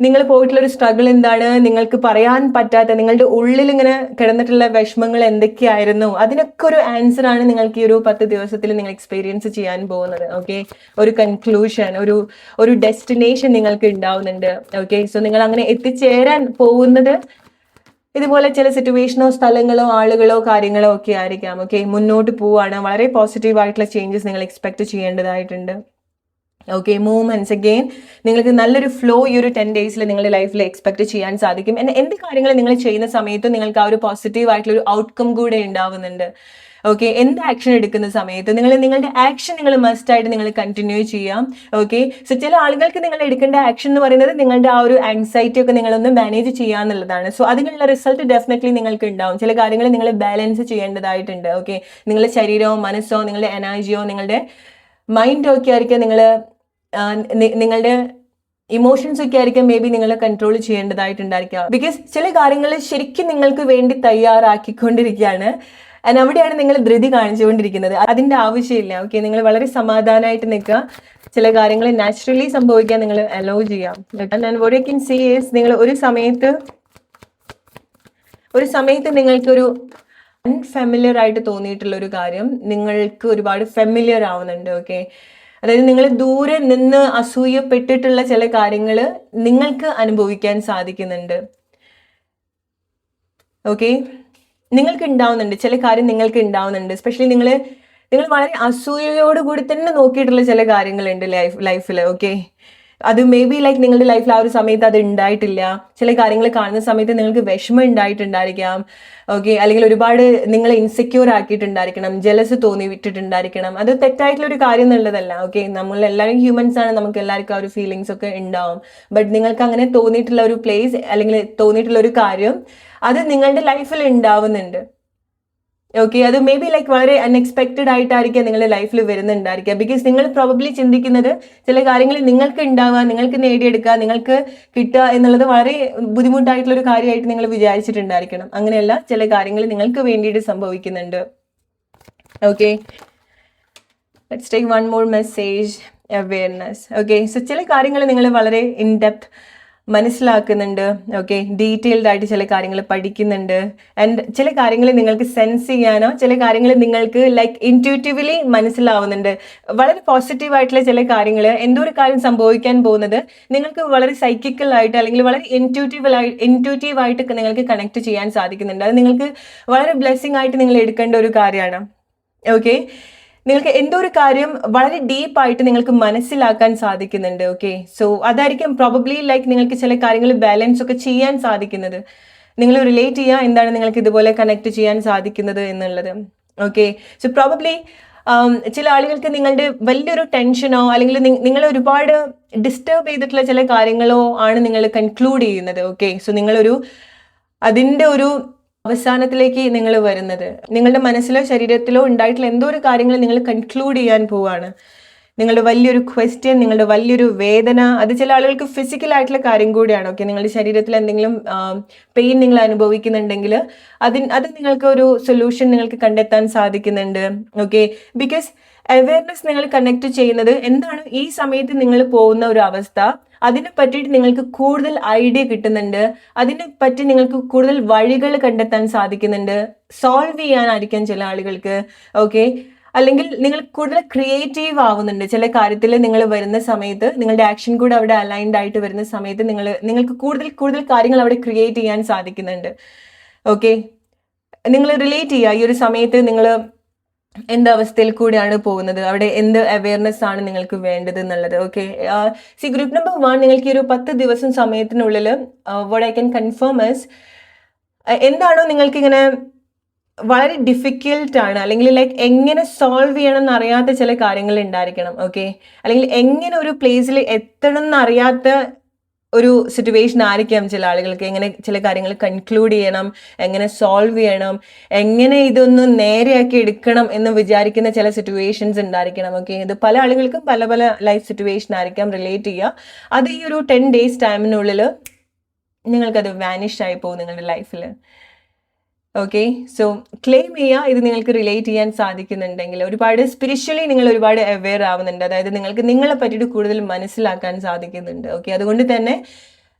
നിങ്ങൾ പോയിട്ടുള്ള ഒരു സ്ട്രഗിൾ എന്താണ്, നിങ്ങൾക്ക് പറയാൻ പറ്റാത്ത നിങ്ങളുടെ ഉള്ളിൽ ഇങ്ങനെ കിടന്നിട്ടുള്ള വിഷമങ്ങൾ എന്തൊക്കെയായിരുന്നു, അതിനൊക്കെ ഒരു ആൻസർ ആണ് നിങ്ങൾക്ക് ഈ ഒരു 10 ദിവസത്തിൽ നിങ്ങൾ എക്സ്പീരിയൻസ് ചെയ്യാൻ പോകുന്നത്. ഓക്കെ ഒരു കൺക്ലൂഷൻ, ഒരു ഡെസ്റ്റിനേഷൻ നിങ്ങൾക്ക് ഉണ്ടാവുന്നുണ്ട്. ഓക്കെ സോ നിങ്ങൾ അങ്ങനെ എത്തിച്ചേരാൻ പോകുന്നത് ഇതുപോലെ ചില സിറ്റുവേഷനോ സ്ഥലങ്ങളോ ആളുകളോ കാര്യങ്ങളോ ഒക്കെ ആയിരിക്കാം. ഓക്കെ മുന്നോട്ട് പോവാണ്. വളരെ പോസിറ്റീവ് ആയിട്ടുള്ള ചേഞ്ചസ് നിങ്ങൾ എക്സ്പെക്ട് ചെയ്യേണ്ടതായിട്ടുണ്ട്. ഓക്കെ മൂവ്മെന്റ്സ് അഗെയിൻ നിങ്ങൾക്ക് നല്ലൊരു ഫ്ലോ ഈ ഒരു 10 days നിങ്ങളുടെ ലൈഫിൽ എക്സ്പെക്ട് ചെയ്യാൻ സാധിക്കും. എന്ത് കാര്യങ്ങൾ നിങ്ങൾ ചെയ്യുന്ന സമയത്ത് നിങ്ങൾക്ക് ആ ഒരു പോസിറ്റീവ് ആയിട്ടുള്ള ഒരു ഔട്ട്കം കൂടെ ഉണ്ടാവുന്നുണ്ട്. ഓക്കെ എന്ത് ആക്ഷൻ എടുക്കുന്ന സമയത്ത് നിങ്ങളുടെ ആക്ഷൻ നിങ്ങൾ മസ്റ്റ് ആയിട്ട് നിങ്ങൾ കണ്ടിന്യൂ ചെയ്യാം. ഓക്കെ സോ ചില ആളുകൾക്ക് നിങ്ങൾ എടുക്കേണ്ട ആക്ഷൻ എന്ന് പറയുന്നത് നിങ്ങളുടെ ആ ഒരു ആങ്സൈറ്റി ഒക്കെ നിങ്ങളൊന്ന് മാനേജ് ചെയ്യാന്നുള്ളതാണ്. സോ അതിനുള്ള റിസൾട്ട് ഡെഫിനറ്റ്ലി നിങ്ങൾക്ക് ഉണ്ടാവും. ചില കാര്യങ്ങൾ നിങ്ങൾ ബാലൻസ് ചെയ്യേണ്ടതായിട്ടുണ്ട്. ഓക്കെ നിങ്ങളുടെ ശരീരമോ മനസ്സോ നിങ്ങളുടെ എനർജിയോ നിങ്ങളുടെ മൈൻഡോ ഒക്കെ ആയിരിക്കും നിങ്ങളുടെ ഇമോഷൻസ് ഒക്കെ ആയിരിക്കും മേ ബി നിങ്ങൾ കൺട്രോൾ ചെയ്യേണ്ടതായിട്ടുണ്ടായിരിക്കാം. ബിക്കോസ് ചില കാര്യങ്ങൾ ശരിക്കും നിങ്ങൾക്ക് വേണ്ടി തയ്യാറാക്കിക്കൊണ്ടിരിക്കുകയാണ്. അവിടെയാണ് നിങ്ങൾ ധൃതി കാണിച്ചുകൊണ്ടിരിക്കുന്നത്. അതിന്റെ ആവശ്യമില്ല. ഓക്കെ നിങ്ങൾ വളരെ സമാധാനമായിട്ട് നിൽക്കുക. ചില കാര്യങ്ങൾ നാച്ചുറലി സംഭവിക്കാൻ നിങ്ങൾ അലോ ചെയ്യാം. What you can see is നിങ്ങൾ ഒരു സമയത്ത് നിങ്ങൾക്കൊരു അൺഫെമിലിയർ ആയിട്ട് തോന്നിയിട്ടുള്ള ഒരു കാര്യം നിങ്ങൾക്ക് ഒരുപാട് ഫെമിലിയർ ആവുന്നുണ്ട്. ഓക്കെ അതായത് നിങ്ങൾ ദൂരെ നിന്ന് അസൂയപ്പെട്ടിട്ടുള്ള ചില കാര്യങ്ങൾ നിങ്ങൾക്ക് അനുഭവിക്കാൻ സാധിക്കുന്നുണ്ട്. ഓക്കെ നിങ്ങൾക്ക് ഉണ്ടാവുന്നുണ്ട് ചില കാര്യം നിങ്ങൾക്ക് ഉണ്ടാവുന്നുണ്ട്. എസ്പെഷ്യലി നിങ്ങൾ വളരെ അസൂയയോടുകൂടി തന്നെ നോക്കിയിട്ടുള്ള ചില കാര്യങ്ങളുണ്ട് ലൈഫിൽ. ഓക്കെ അത് മേ ബി നിങ്ങളുടെ ലൈഫിൽ ആ ഒരു സമയത്ത് അത് ഉണ്ടായിട്ടില്ല. ചില കാര്യങ്ങൾ കാണുന്ന സമയത്ത് നിങ്ങൾക്ക് വിഷമം ഉണ്ടായിട്ടുണ്ടായിരിക്കാം. ഓക്കെ അല്ലെങ്കിൽ ഒരുപാട് നിങ്ങളെ ഇൻസെക്യൂർ ആക്കിയിട്ടുണ്ടായിരിക്കണം, ജലസ് തോന്നിവിട്ടിട്ടുണ്ടായിരിക്കണം. അത് തെറ്റായിട്ടുള്ള ഒരു കാര്യം എന്നുള്ളതല്ല. ഓക്കെ നമ്മൾ എല്ലാവരും ഹ്യൂമൻസ് ആണ്, നമുക്ക് എല്ലാവർക്കും ആ ഒരു ഫീലിങ്സ് ഒക്കെ ഉണ്ടാവും. ബട്ട് നിങ്ങൾക്ക് അങ്ങനെ തോന്നിയിട്ടുള്ള ഒരു പ്ലേസ് അല്ലെങ്കിൽ തോന്നിയിട്ടുള്ള ഒരു കാര്യം അത് നിങ്ങളുടെ ലൈഫിൽ ഉണ്ടാവുന്നുണ്ട്. ഓക്കെ അത് മേ ബി വളരെ അൺഎക്സ്പെക്റ്റഡ് ആയിട്ടായിരിക്കാം നിങ്ങളുടെ ലൈഫിൽ വരുന്നുണ്ടായിരിക്കുക. ബിക്കോസ് നിങ്ങൾ പ്രോബബ്ലി ചിന്തിക്കുന്നത് ചില കാര്യങ്ങൾ നിങ്ങൾക്ക് ഉണ്ടാവുക, നിങ്ങൾക്ക് നേടിയെടുക്കുക, നിങ്ങൾക്ക് കിട്ടുക എന്നുള്ളത് വളരെ ബുദ്ധിമുട്ടായിട്ടുള്ള ഒരു കാര്യമായിട്ട് നിങ്ങൾ വിചാരിച്ചിട്ടുണ്ടായിരിക്കണം. അങ്ങനെയല്ല, ചില കാര്യങ്ങൾ നിങ്ങൾക്ക് വേണ്ടിയിട്ട് സംഭവിക്കുന്നുണ്ട്. Okay let's take one more message, awareness. Okay so ചില കാര്യങ്ങൾ നിങ്ങൾ വളരെ ഇൻ ഡെപ്ത് മനസ്സിലാക്കുന്നുണ്ട്. ഓക്കെ, ഡീറ്റെയിൽഡ് ആയിട്ട് ചില കാര്യങ്ങൾ പഠിക്കുന്നുണ്ട്. ആൻഡ് ചില കാര്യങ്ങൾ നിങ്ങൾക്ക് സെൻസ് ചെയ്യാനോ ചില കാര്യങ്ങൾ നിങ്ങൾക്ക് ലൈക്ക് ഇൻറ്റ്യൂട്ടീവ്ലി മനസ്സിലാവുന്നുണ്ട്. വളരെ പോസിറ്റീവ് ആയിട്ടുള്ള ചില കാര്യങ്ങൾ, എന്തോ ഒരു കാര്യം സംഭവിക്കാൻ പോകുന്നത് നിങ്ങൾക്ക് വളരെ സൈക്കിക്കൽ ആയിട്ട് അല്ലെങ്കിൽ വളരെ ഇൻറ്റ്യൂട്ടീവ് ആയിട്ട് നിങ്ങൾക്ക് കണക്ട് ചെയ്യാൻ സാധിക്കുന്നുണ്ട്. അത് നിങ്ങൾക്ക് വളരെ ബ്ലെസ്സിങ് ആയിട്ട് നിങ്ങൾ എടുക്കേണ്ട ഒരു കാര്യമാണ്. ഓക്കെ, നിങ്ങൾക്ക് എന്തോ ഒരു കാര്യം വളരെ ഡീപ്പായിട്ട് നിങ്ങൾക്ക് മനസ്സിലാക്കാൻ സാധിക്കുന്നുണ്ട്. ഓക്കെ, സോ അതായിരിക്കും പ്രോബബ്ലി ലൈക്ക് നിങ്ങൾക്ക് ചില കാര്യങ്ങൾ ബാലൻസ് ഒക്കെ ചെയ്യാൻ സാധിക്കുന്നത്. നിങ്ങൾ റിലേറ്റ് ചെയ്യുക എന്താണ് നിങ്ങൾക്ക് ഇതുപോലെ കണക്ട് ചെയ്യാൻ സാധിക്കുന്നത് എന്നുള്ളത്. ഓക്കെ, സോ പ്രോബബ്ലി ചില ആളുകൾക്ക് നിങ്ങളുടെ വലിയൊരു ടെൻഷനോ അല്ലെങ്കിൽ നിങ്ങൾ ഒരുപാട് ഡിസ്റ്റർബ് ചെയ്തിട്ടുള്ള ചില കാര്യങ്ങളോ ആണ് നിങ്ങൾ കൺക്ലൂഡ് ചെയ്യുന്നത്. ഓക്കെ, സോ നിങ്ങളൊരു അതിൻ്റെ ഒരു അവസാനത്തിലേക്ക് നിങ്ങൾ വരുന്നത്, നിങ്ങളുടെ മനസ്സിലോ ശരീരത്തിലോ ഉണ്ടായിട്ടുള്ള എന്തോ ഒരു കാര്യങ്ങൾ നിങ്ങൾ കൺക്ലൂഡ് ചെയ്യാൻ പോവാണ്. നിങ്ങളുടെ വലിയൊരു ക്വസ്റ്റ്യൻ, നിങ്ങളുടെ വലിയൊരു വേദന, അത് ചില ആളുകൾക്ക് ഫിസിക്കൽ ആയിട്ടുള്ള കാര്യം കൂടിയാണ്. ഓക്കെ, നിങ്ങളുടെ ശരീരത്തിൽ എന്തെങ്കിലും പെയിൻ നിങ്ങൾ അനുഭവിക്കുന്നുണ്ടെങ്കിൽ അത് നിങ്ങൾക്ക് ഒരു സൊല്യൂഷൻ നിങ്ങൾക്ക് കണ്ടെത്താൻ സാധിക്കുന്നുണ്ട്. ഓക്കെ, ബിക്കോസ് അവയർനെസ് നിങ്ങൾ കണക്ട് ചെയ്യുന്നത് എന്താണ് ഈ സമയത്ത് നിങ്ങൾ പോകുന്ന ഒരു അവസ്ഥ, അതിനെ പറ്റിയിട്ട് നിങ്ങൾക്ക് കൂടുതൽ ഐഡിയ കിട്ടുന്നുണ്ട്, അതിനെ പറ്റി നിങ്ങൾക്ക് കൂടുതൽ വഴികൾ കണ്ടെത്താൻ സാധിക്കുന്നുണ്ട്, സോൾവ് ചെയ്യാനായിരിക്കാം ചില ആളുകൾക്ക്. ഓക്കെ, അല്ലെങ്കിൽ നിങ്ങൾ കൂടുതൽ ക്രിയേറ്റീവ് ആവുന്നുണ്ട് ചില കാര്യത്തിൽ നിങ്ങൾ വരുന്ന സമയത്ത്, നിങ്ങളുടെ ആക്ഷൻ കൂടെ അവിടെ അലൈൻഡ് ആയിട്ട് വരുന്ന സമയത്ത് നിങ്ങൾക്ക് കൂടുതൽ കാര്യങ്ങൾ അവിടെ ക്രിയേറ്റ് ചെയ്യാൻ സാധിക്കുന്നുണ്ട്. ഓക്കെ, നിങ്ങൾ റിലേറ്റ് ചെയ്യുക ഈ ഒരു സമയത്ത് നിങ്ങൾ എന്ത് അവസ്ഥയിൽ കൂടിയാണ് പോകുന്നത്, അവിടെ എന്ത് അവയർനെസ് ആണ് നിങ്ങൾക്ക് വേണ്ടത് എന്നുള്ളത്. ഓക്കെ, സി ഗ്രൂപ്പ് നമ്പർ 1, നിങ്ങൾക്ക് ഈ ഒരു 10 ദിവസം സമയത്തിനുള്ളിൽ what I can confirm is, എന്താണോ നിങ്ങൾക്ക് ഇങ്ങനെ വളരെ ഡിഫിക്കൽട്ടാണ് അല്ലെങ്കിൽ ലൈക്ക് എങ്ങനെ സോൾവ് ചെയ്യണം എന്നറിയാത്ത ചില കാര്യങ്ങൾ ഉണ്ടായിരിക്കണം. ഓക്കെ, അല്ലെങ്കിൽ എങ്ങനെ ഒരു പ്ലേസിൽ എത്തണം എന്നറിയാത്ത ഒരു സിറ്റുവേഷൻ ആയിരിക്കാം ചില ആളുകൾക്ക്. എങ്ങനെ ചില കാര്യങ്ങൾ കൺക്ലൂഡ് ചെയ്യണം, എങ്ങനെ സോൾവ് ചെയ്യണം, എങ്ങനെ ഇതൊന്ന് നേരെയാക്കി എടുക്കണം എന്ന് വിചാരിക്കുന്ന ചില സിറ്റുവേഷൻസ് ഉണ്ടായിരിക്കണം. ഓക്കെ, ഇത് പല ആളുകൾക്കും പല പല ലൈഫ് സിറ്റുവേഷൻ ആയിരിക്കാം റിലേറ്റ് ചെയ്യുക. അത് ഈ ഒരു 10 days ടൈമിനുള്ളിൽ നിങ്ങൾക്കത് വാനിഷ് ആയി പോകും നിങ്ങളുടെ ലൈഫിൽ. ഓക്കെ, സോ ക്ലെയിം ചെയ്യുക ഇത് നിങ്ങൾക്ക് റിലേറ്റ് ചെയ്യാൻ സാധിക്കുന്നുണ്ടെങ്കിൽ. ഒരുപാട് സ്പിരിച്വലി നിങ്ങൾ ഒരുപാട് അവെയർ ആവുന്നുണ്ട്, അതായത് നിങ്ങൾക്ക് നിങ്ങളെ പറ്റിയിട്ട് കൂടുതൽ മനസ്സിലാക്കാൻ സാധിക്കുന്നുണ്ട്. ഓക്കെ, അതുകൊണ്ട് തന്നെ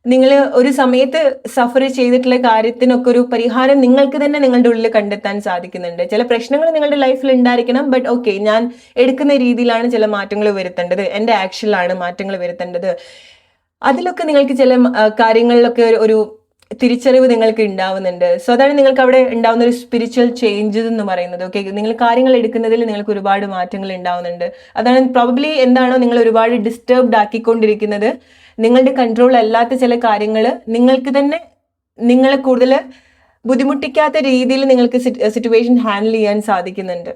നിങ്ങൾ ഒരു സമയത്ത് സഫർ ചെയ്തിട്ടുള്ള കാര്യത്തിനൊക്കെ ഒരു പരിഹാരം നിങ്ങൾക്ക് തന്നെ നിങ്ങളുടെ ഉള്ളിൽ കണ്ടെത്താൻ സാധിക്കുന്നുണ്ട്. ചില പ്രശ്നങ്ങൾ നിങ്ങളുടെ ലൈഫിൽ ഉണ്ടായിരിക്കണം, ബട്ട് ഓക്കെ, ഞാൻ എടുക്കുന്ന രീതിയിലാണ് ചില മാറ്റങ്ങൾ വരുത്തേണ്ടത്, എൻ്റെ ആക്ഷനിലാണ് മാറ്റങ്ങൾ വരുത്തേണ്ടത്. അതിലൊക്കെ നിങ്ങൾക്ക് ചില കാര്യങ്ങളിലൊക്കെ ഒരു തിരിച്ചറിവ് നിങ്ങൾക്ക് ഉണ്ടാവുന്നുണ്ട്. സോ അതാണ് നിങ്ങൾക്ക് അവിടെ ഉണ്ടാവുന്ന ഒരു സ്പിരിച്വൽ ചേഞ്ചസ് എന്ന് പറയുന്നത്. ഓക്കെ, നിങ്ങൾ കാര്യങ്ങൾ എടുക്കുന്നതിൽ നിങ്ങൾക്ക് ഒരുപാട് മാറ്റങ്ങൾ ഉണ്ടാവുന്നുണ്ട്. അതാണ് പ്രോബബ്ലി എന്താണോ നിങ്ങൾ ഒരുപാട് ഡിസ്റ്റർബ്ഡ് ആക്കിക്കൊണ്ടിരിക്കുന്നത്, നിങ്ങളുടെ കൺട്രോൾ അല്ലാത്ത ചില കാര്യങ്ങൾ നിങ്ങൾക്ക് തന്നെ നിങ്ങളെ കൂടുതൽ ബുദ്ധിമുട്ടിക്കാത്ത രീതിയിൽ നിങ്ങൾക്ക് സിറ്റുവേഷൻ ഹാൻഡിൽ ചെയ്യാൻ സാധിക്കുന്നുണ്ട്.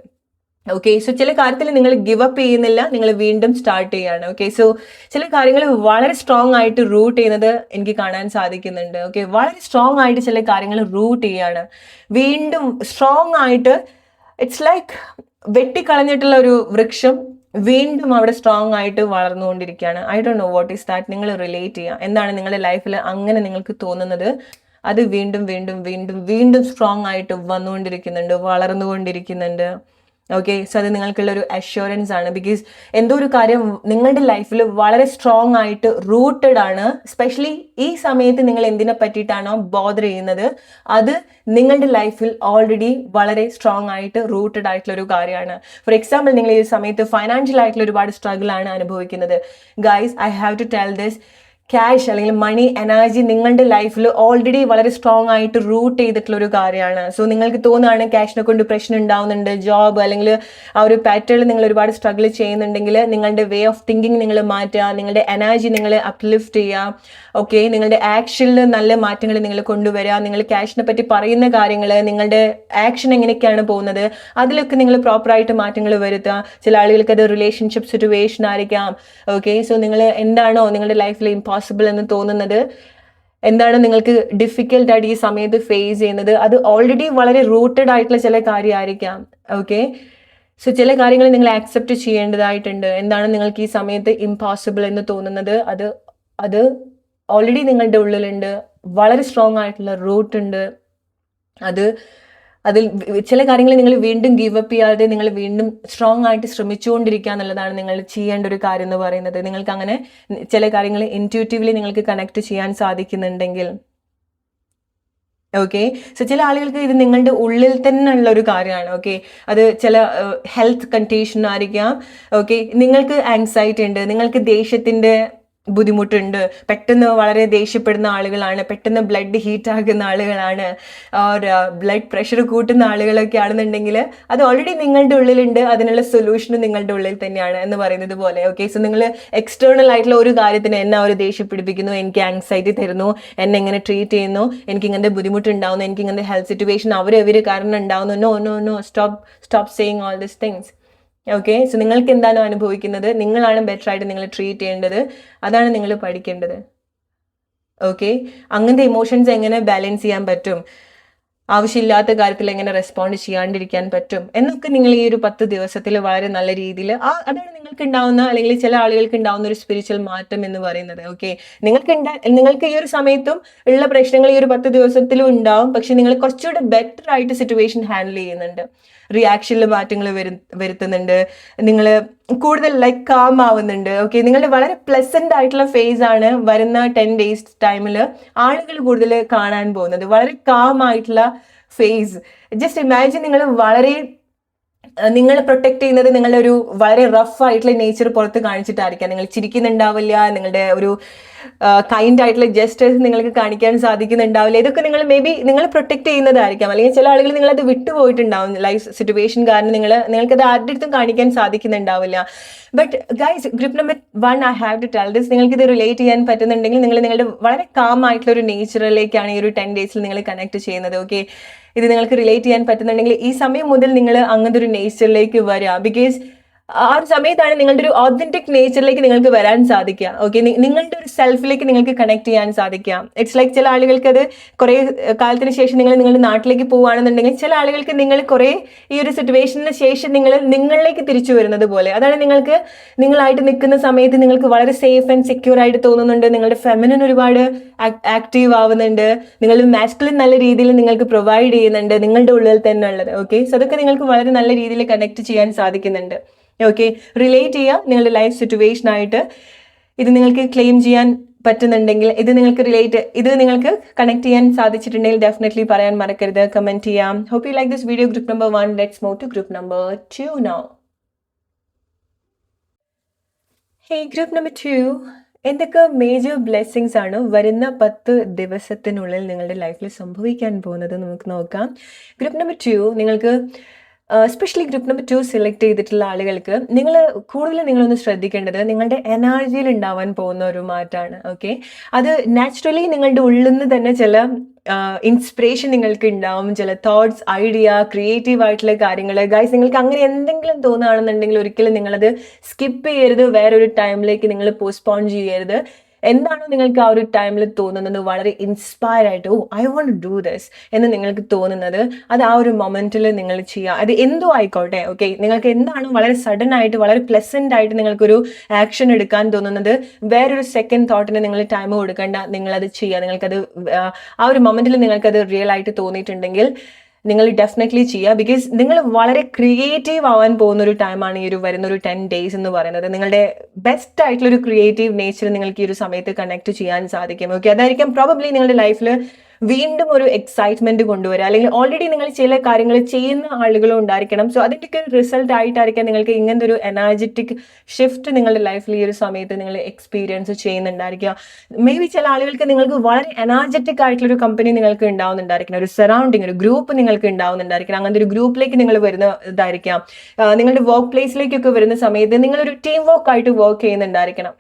ഓക്കെ, സോ ചില കാര്യത്തിൽ നിങ്ങൾ ഗിവ് അപ്പ് ചെയ്യുന്നില്ല, നിങ്ങൾ വീണ്ടും സ്റ്റാർട്ട് ചെയ്യാണ്. ഓക്കെ, സോ ചില കാര്യങ്ങൾ വളരെ സ്ട്രോങ് ആയിട്ട് റൂട്ട് ചെയ്യുന്നത് എനിക്ക് കാണാൻ സാധിക്കുന്നുണ്ട്. ഓക്കെ, വളരെ സ്ട്രോങ് ആയിട്ട് ചില കാര്യങ്ങൾ റൂട്ട് ചെയ്യാണ്, വീണ്ടും സ്ട്രോങ് ആയിട്ട്. ഇറ്റ്സ് ലൈക്ക് വെട്ടിക്കളഞ്ഞിട്ടുള്ള ഒരു വൃക്ഷം വീണ്ടും അവിടെ സ്ട്രോങ് ആയിട്ട് വളർന്നുകൊണ്ടിരിക്കുകയാണ്. I don't know what is that. നിങ്ങൾ റിലേറ്റ് ചെയ്യുക എന്താണ് നിങ്ങളുടെ ലൈഫിൽ അങ്ങനെ നിങ്ങൾക്ക് തോന്നുന്നത്, അത് വീണ്ടും വീണ്ടും വീണ്ടും വീണ്ടും സ്ട്രോങ് ആയിട്ട് വന്നുകൊണ്ടിരിക്കുന്നുണ്ട്, വളർന്നുകൊണ്ടിരിക്കുന്നുണ്ട്. ഓക്കെ, സോ അത് നിങ്ങൾക്കുള്ള ഒരു അഷ്യൂറൻസ് ആണ്. ബിക്കോസ് എന്തോ ഒരു കാര്യം നിങ്ങളുടെ ലൈഫിൽ വളരെ സ്ട്രോങ് ആയിട്ട് റൂട്ടഡ് ആണ്. സ്പെഷ്യലി ഈ സമയത്ത് നിങ്ങൾ എന്തിനെ പറ്റിയിട്ടാണോ ബോദർ ചെയ്യുന്നത്, അത് നിങ്ങളുടെ ലൈഫിൽ ഓൾറെഡി വളരെ സ്ട്രോങ് ആയിട്ട് റൂട്ടഡ് ആയിട്ടുള്ള ഒരു കാര്യമാണ്. ഫോർ എക്സാമ്പിൾ, നിങ്ങൾ ഈ സമയത്ത് ഫൈനാൻഷ്യൽ ആയിട്ടുള്ള ഒരുപാട് സ്ട്രഗിൾ ആണ് അനുഭവിക്കുന്നത്. Guys, I have to tell this, cash അല്ലെങ്കിൽ മണി എനർജി നിങ്ങളുടെ ലൈഫിൽ ഓൾറെഡി വളരെ സ്ട്രോങ് ആയിട്ട് റൂട്ട് ചെയ്തിട്ടുള്ള ഒരു കാര്യമാണ്. സോ നിങ്ങൾക്ക് തോന്നുകയാണ് ക്യാഷിനെ കൊണ്ട് പ്രശ്നം ഉണ്ടാവുന്നുണ്ട്, ജോബ് അല്ലെങ്കിൽ ആ ഒരു പാറ്റേണിൽ നിങ്ങൾ ഒരുപാട് സ്ട്രഗിൾ ചെയ്യുന്നുണ്ടെങ്കിൽ നിങ്ങളുടെ വേ ഓഫ് തിങ്കിങ് നിങ്ങൾ മാറ്റുക, നിങ്ങളുടെ എനർജി നിങ്ങൾ അപ്ലിഫ്റ്റ് ചെയ്യുക. ഓക്കെ, നിങ്ങളുടെ ആക്ഷനിൽ നല്ല മാറ്റങ്ങൾ നിങ്ങൾ കൊണ്ടുവരിക. നിങ്ങൾ ക്യാഷിനെ പറ്റി പറയുന്ന കാര്യങ്ങൾ, നിങ്ങളുടെ ആക്ഷൻ എങ്ങനെയൊക്കെയാണ് പോകുന്നത്, അതിലൊക്കെ നിങ്ങൾ പ്രോപ്പറായിട്ട് മാറ്റങ്ങൾ വരുത്തുക. ചില ആളുകൾക്ക് അത് റിലേഷൻഷിപ്പ് സിറ്റുവേഷൻ ആയിരിക്കാം. ഓക്കെ, സോ നിങ്ങൾ എന്താണോ നിങ്ങളുടെ ലൈഫിൽ ഇമ്പോസിബിൾ എന്ന് തോന്നുന്നത്, എന്താണ് നിങ്ങൾക്ക് ഡിഫിക്കൽട്ട് ആയിട്ട് ഈ സമയത്ത് ഫേസ് ചെയ്യുന്നത്, അത് ഓൾറെഡി വളരെ റൂട്ടഡ് ആയിട്ടുള്ള ചില കാര്യമായിരിക്കാം. ഓക്കെ, സോ ചില കാര്യങ്ങൾ നിങ്ങൾ ആക്സെപ്റ്റ് ചെയ്യേണ്ടതായിട്ടുണ്ട്. എന്താണ് നിങ്ങൾക്ക് ഈ സമയത്ത് ഇമ്പോസിബിൾ എന്ന് തോന്നുന്നത്, അത് ഓൾറെഡി നിങ്ങളുടെ ഉള്ളിലുണ്ട്, വളരെ സ്ട്രോങ് ആയിട്ടുള്ള റൂട്ട് ഉണ്ട്. അതിൽ ചില കാര്യങ്ങൾ നിങ്ങൾ വീണ്ടും ഗീവ് അപ്പ് ചെയ്യാതെ നിങ്ങൾ വീണ്ടും സ്ട്രോങ് ആയിട്ട് ശ്രമിച്ചുകൊണ്ടിരിക്കുക എന്നുള്ളതാണ് നിങ്ങൾ ചെയ്യേണ്ട ഒരു കാര്യം എന്ന് പറയുന്നത്. നിങ്ങൾക്ക് അങ്ങനെ ചില കാര്യങ്ങൾ ഇൻറ്റ്യൂട്ടീവ്ലി നിങ്ങൾക്ക് കണക്ട് ചെയ്യാൻ സാധിക്കുന്നുണ്ടെങ്കിൽ, ഓക്കെ. സോ ചില ആളുകൾക്ക് ഇത് നിങ്ങളുടെ ഉള്ളിൽ തന്നെ ഉള്ള ഒരു കാര്യമാണ്. ഓക്കെ, അത് ചില ഹെൽത്ത് കണ്ടീഷൻ ആയിരിക്കാം. ഓക്കെ, നിങ്ങൾക്ക് ആങ്സൈറ്റി ഉണ്ട്, നിങ്ങൾക്ക് ദേഷ്യത്തിന്റെ ബുദ്ധിമുട്ടുണ്ട്, പെട്ടെന്ന് വളരെ ദേഷ്യപ്പെടുന്ന ആളുകളാണ്, പെട്ടെന്ന് ബ്ലഡ് ഹീറ്റ് ആകുന്ന ആളുകളാണ്, ബ്ലഡ് പ്രഷർ കൂട്ടുന്ന ആളുകളൊക്കെ ആണെന്നുണ്ടെങ്കിൽ അത് ഓൾറെഡി നിങ്ങളുടെ ഉള്ളിലുണ്ട്, അതിനുള്ള സൊല്യൂഷൻ നിങ്ങളുടെ ഉള്ളിൽ തന്നെയാണ് എന്ന് പറയുന്നത് പോലെ. ഓക്കെ, സോ നിങ്ങൾ എക്സ്റ്റേണൽ ആയിട്ടുള്ള ഒരു കാര്യത്തിന് എന്നെ അവർ ദേഷ്യപ്പിടിപ്പിക്കുന്നു, എനിക്ക് ആങ്സൈറ്റി തരുന്നു, എന്നെ എങ്ങനെ ട്രീറ്റ് ചെയ്യുന്നു, എനിക്ക് ഇങ്ങനത്തെ ബുദ്ധിമുട്ടുണ്ടാവുന്നു, എനിക്ക് ഇങ്ങനത്തെ ഹെൽത്ത് സിറ്റുവേഷൻ അവരെവർ കാരണം ഉണ്ടാവുന്നു, no no no, stop saying all this things. Okay, so നിങ്ങൾക്ക് എന്താണോ അനുഭവിക്കുന്നത് നിങ്ങളാണ് ബെറ്റർ ആയിട്ട് നിങ്ങൾ ട്രീറ്റ് ചെയ്യേണ്ടത്, അതാണ് നിങ്ങൾ പഠിക്കേണ്ടത്. ഓക്കെ, അങ്ങനത്തെ ഇമോഷൻസ് എങ്ങനെ ബാലൻസ് ചെയ്യാൻ പറ്റും, ആവശ്യമില്ലാത്ത കാര്യത്തിൽ എങ്ങനെ റെസ്പോണ്ട് ചെയ്യാണ്ടിരിക്കാൻ പറ്റും എന്നൊക്കെ നിങ്ങൾ ഈ ഒരു 10 ദിവസത്തിൽ വളരെ നല്ല രീതിയിൽ അതാണ് നിങ്ങൾക്ക് ഉണ്ടാവുന്ന, അല്ലെങ്കിൽ ചില ആളുകൾക്ക് ഉണ്ടാവുന്ന ഒരു സ്പിരിച്വൽ മാറ്റം എന്ന് പറയുന്നത്. ഓക്കെ, നിങ്ങൾക്ക് ഈ ഒരു സമയത്തും ഉള്ള പ്രശ്നങ്ങൾ ഈ ഒരു 10 ദിവസത്തിലും ഉണ്ടാവും, പക്ഷെ നിങ്ങൾ കുറച്ചുകൂടെ ബെറ്റർ ആയിട്ട് സിറ്റുവേഷൻ ഹാൻഡിൽ ചെയ്യുന്നുണ്ട്, റിയാക്ഷനിൽ മാറ്റങ്ങൾ വരുത്തുന്നുണ്ട്, നിങ്ങൾ കൂടുതൽ ലൈക്ക് കാം ആവുന്നുണ്ട്. ഓക്കെ, നിങ്ങളുടെ വളരെ പ്ലസന്റ് ആയിട്ടുള്ള ഫേസ് ആണ് വരുന്ന 10 days ടൈമിൽ ആളുകൾ കൂടുതൽ കാണാൻ പോകുന്നത്, വളരെ കാം ആയിട്ടുള്ള ഫേസ്. ജസ്റ്റ് ഇമാജിൻ, നിങ്ങൾ പ്രൊട്ടക്ട് ചെയ്യുന്നത് നിങ്ങളുടെ ഒരു വളരെ റഫ് ആയിട്ടുള്ള നേച്ചർ പുറത്ത് കാണിച്ചിട്ടായിരിക്കാം. നിങ്ങൾ ചിരിക്കുന്നുണ്ടാവില്ല, നിങ്ങളുടെ ഒരു കൈൻഡ് ആയിട്ടുള്ള ജസ്റ്റേഴ്സ് നിങ്ങൾക്ക് കാണിക്കാൻ സാധിക്കുന്നുണ്ടാവില്ല. ഇതൊക്കെ നിങ്ങൾ മേ ബി നിങ്ങൾ പ്രൊട്ടക്ട് ചെയ്യുന്നതായിരിക്കാം, അല്ലെങ്കിൽ ചില ആളുകൾ നിങ്ങളത് വിട്ടുപോയിട്ടുണ്ടാവും ലൈഫ് സിറ്റുവേഷൻ കാരണം നിങ്ങൾക്കത് ആരുടെ അടുത്തും കാണിക്കാൻ സാധിക്കുന്നുണ്ടാവില്ല. But guys, grip number 1 I have to tell this, നിങ്ങൾക്ക് ഇത് റിലേറ്റ് ചെയ്യാൻ പറ്റുന്നുണ്ടെങ്കിൽ നിങ്ങൾ നിങ്ങളുടെ വളരെ കാം ആയിട്ടുള്ള ഒരു നേച്ചറിലേക്കാണ് ഈ ഒരു 10 days നിങ്ങൾ കണക്ട് ചെയ്യുന്നത്. ഓക്കെ, ഇത് നിങ്ങൾക്ക് റിലേറ്റ് ചെയ്യാൻ പറ്റുന്നുണ്ടെങ്കിൽ ഈ സമയം മുതൽ നിങ്ങൾ അങ്ങനത്തെ ഒരു നേച്ചറിലേക്ക് വരിക. ബിക്കോസ് ആ ഒരു സമയത്താണ് നിങ്ങളുടെ ഒരു ഓതന്റിക് നേച്ചറിലേക്ക് നിങ്ങൾക്ക് വരാൻ സാധിക്കുക. ഓക്കെ, നിങ്ങളുടെ ഒരു സെൽഫിലേക്ക് നിങ്ങൾക്ക് കണക്ട് ചെയ്യാൻ സാധിക്കുക. ഇറ്റ്സ് ലൈക്ക് ചില ആളുകൾക്ക് അത് കുറേ കാലത്തിന് ശേഷം നിങ്ങളുടെ നാട്ടിലേക്ക് പോവുകയാണെന്നുണ്ടെങ്കിൽ, ചില ആളുകൾക്ക് നിങ്ങൾ കുറേ ഈ ഒരു സിറ്റുവേഷന് ശേഷം നിങ്ങളിലേക്ക് തിരിച്ചു വരുന്നത് പോലെ. അതാണ് നിങ്ങളായിട്ട് നിൽക്കുന്ന സമയത്ത് നിങ്ങൾക്ക് വളരെ സേഫ് ആൻഡ് സെക്യൂർ ആയിട്ട് തോന്നുന്നുണ്ട്, നിങ്ങളുടെ ഫെമിനിൻ ഒരുപാട് ആക്റ്റീവ് ആവുന്നുണ്ട്, നിങ്ങളുടെ മാസ്കുലിൻ നല്ല രീതിയിൽ നിങ്ങൾക്ക് പ്രൊവൈഡ് ചെയ്യുന്നുണ്ട് നിങ്ങളുടെ ഉള്ളിൽ തന്നെ ഉള്ളത്. ഓക്കെ, സോ അതൊക്കെ നിങ്ങൾക്ക് വളരെ നല്ല രീതിയിൽ കണക്ട് ചെയ്യാൻ സാധിക്കുന്നുണ്ട്. ഓക്കെ, റിലേറ്റ് ചെയ്യുക നിങ്ങളുടെ ലൈഫ് സിറ്റുവേഷൻ ആയിട്ട്. ഇത് നിങ്ങൾക്ക് ക്ലെയിം ചെയ്യാൻ പറ്റുന്നുണ്ടെങ്കിൽ, ഇത് നിങ്ങൾക്ക് കണക്ട് ചെയ്യാൻ സാധിച്ചിട്ടുണ്ടെങ്കിൽ ഡെഫിനറ്റ്ലി പറയാൻ മറക്കരുത്, കമന്റ് ചെയ്യാം. Hope you like this video. Group number 1, let's move to group number 2 now. Hey, group number 2, എന്തൊക്കെ മേജർ ബ്ലെസ്സിങ്സ് ആണ് വരുന്ന 10 ദിവസത്തിനുള്ളിൽ നിങ്ങളുടെ ലൈഫിൽ സംഭവിക്കാൻ പോകുന്നത് നമുക്ക് നോക്കാം. ഗ്രൂപ്പ് നമ്പർ 2, നിങ്ങൾക്ക് എസ്പെഷ്യലി ഗ്രൂപ്പ് നമ്പർ 2 സെലക്ട് ചെയ്തിട്ടുള്ള ആളുകൾക്ക് നിങ്ങളൊന്ന് ശ്രദ്ധിക്കേണ്ടത് നിങ്ങളുടെ എനർജിയിൽ ഉണ്ടാവാൻ പോകുന്ന ഒരു മാറ്റമാണ്. ഓക്കെ, അത് നാച്ചുറലി നിങ്ങളുടെ ഉള്ളിൽ നിന്ന് തന്നെ ചില ഇൻസ്പിറേഷൻ നിങ്ങൾക്ക് ഉണ്ടാവും, ചില തോട്ട്സ്, ഐഡിയ, ക്രിയേറ്റീവ് ആയിട്ടുള്ള കാര്യങ്ങൾ. ഗൈസ്, നിങ്ങൾക്ക് അങ്ങനെ എന്തെങ്കിലും തോന്നുകയാണെന്നുണ്ടെങ്കിൽ ഒരിക്കലും നിങ്ങളത് സ്കിപ്പ് ചെയ്യരുത്, വേറൊരു ടൈമിലേക്ക് നിങ്ങൾ പോസ്റ്റ്പോൺ ചെയ്യരുത്. എന്താണോ നിങ്ങൾക്ക് ആ ഒരു ടൈമിൽ തോന്നുന്നത്, വളരെ ഇൻസ്പയർ ആയിട്ട് I want to do this എന്ന് നിങ്ങൾക്ക് തോന്നുന്നത്, അത് ആ ഒരു മൊമെന്റിൽ നിങ്ങൾ ചെയ്യുക. അത് എന്തോ ആയിക്കോട്ടെ. ഓക്കെ, നിങ്ങൾക്ക് എന്താണോ വളരെ സഡൻ ആയിട്ട് വളരെ പ്ലസന്റ് ആയിട്ട് നിങ്ങൾക്കൊരു ആക്ഷൻ എടുക്കാൻ തോന്നുന്നത്, വേറൊരു സെക്കൻഡ് തോട്ടിന് നിങ്ങൾ ടൈം കൊടുക്കേണ്ട, നിങ്ങളത് ചെയ്യുക. നിങ്ങൾക്കത് ആ ഒരു മൊമെന്റിൽ നിങ്ങൾക്കത് റിയൽ ആയിട്ട് തോന്നിയിട്ടുണ്ടെങ്കിൽ നിങ്ങൾ ഡെഫിനറ്റ്ലി ചെയ്യുക. ബിക്കോസ് നിങ്ങൾ വളരെ ക്രിയേറ്റീവ് ആവാൻ പോകുന്ന ഒരു ടൈമാണ് ഈ ഒരു വരുന്ന ഒരു 10 days എന്ന് പറയുന്നത്. നിങ്ങളുടെ ബെസ്റ്റ് ആയിട്ടുള്ള ഒരു ക്രിയേറ്റീവ് നേച്ചർ നിങ്ങൾക്ക് ഈ ഒരു സമയത്ത് കണക്ട് ചെയ്യാൻ സാധിക്കും. ഓക്കെ, അതായിരിക്കും പ്രോബബ്ലി നിങ്ങളുടെ ലൈഫിൽ വീണ്ടും ഒരു എക്സൈറ്റ്മെന്റ് കൊണ്ടുവരിക, അല്ലെങ്കിൽ ഓൾറെഡി നിങ്ങൾ ചില കാര്യങ്ങൾ ചെയ്യുന്ന ആളുകളും ഉണ്ടായിരിക്കണം. സോ അതിൻ്റെയൊക്കെ ഒരു റിസൾട്ട് ആയിട്ടായിരിക്കാം നിങ്ങൾക്ക് ഇങ്ങനത്തെ ഒരു എനർജറ്റിക് ഷിഫ്റ്റ് നിങ്ങളുടെ ലൈഫിൽ ഈ ഒരു സമയത്ത് നിങ്ങൾ എക്സ്പീരിയൻസ് ചെയ്യുന്നുണ്ടായിരിക്കുക. മേ ബി ചില ആളുകൾക്ക് നിങ്ങൾക്ക് വളരെ എനർജറ്റിക് ആയിട്ടുള്ള ഒരു കമ്പനി നിങ്ങൾക്ക് ഉണ്ടാവുന്നുണ്ടായിരിക്കണം, ഒരു സറൗണ്ടിങ്, ഒരു ഗ്രൂപ്പ് നിങ്ങൾക്ക് ഉണ്ടാവുന്നുണ്ടായിരിക്കണം. അങ്ങനത്തെ ഒരു ഗ്രൂപ്പിലേക്ക് നിങ്ങൾ വരുന്ന ഇതായിരിക്കാം. നിങ്ങളുടെ വർക്ക് പ്ലേസിലേക്കൊക്കെ വരുന്ന സമയത്ത് നിങ്ങളൊരു ടീം വർക്ക് ആയിട്ട് വർക്ക് ചെയ്യുന്നുണ്ടായിരിക്കണം.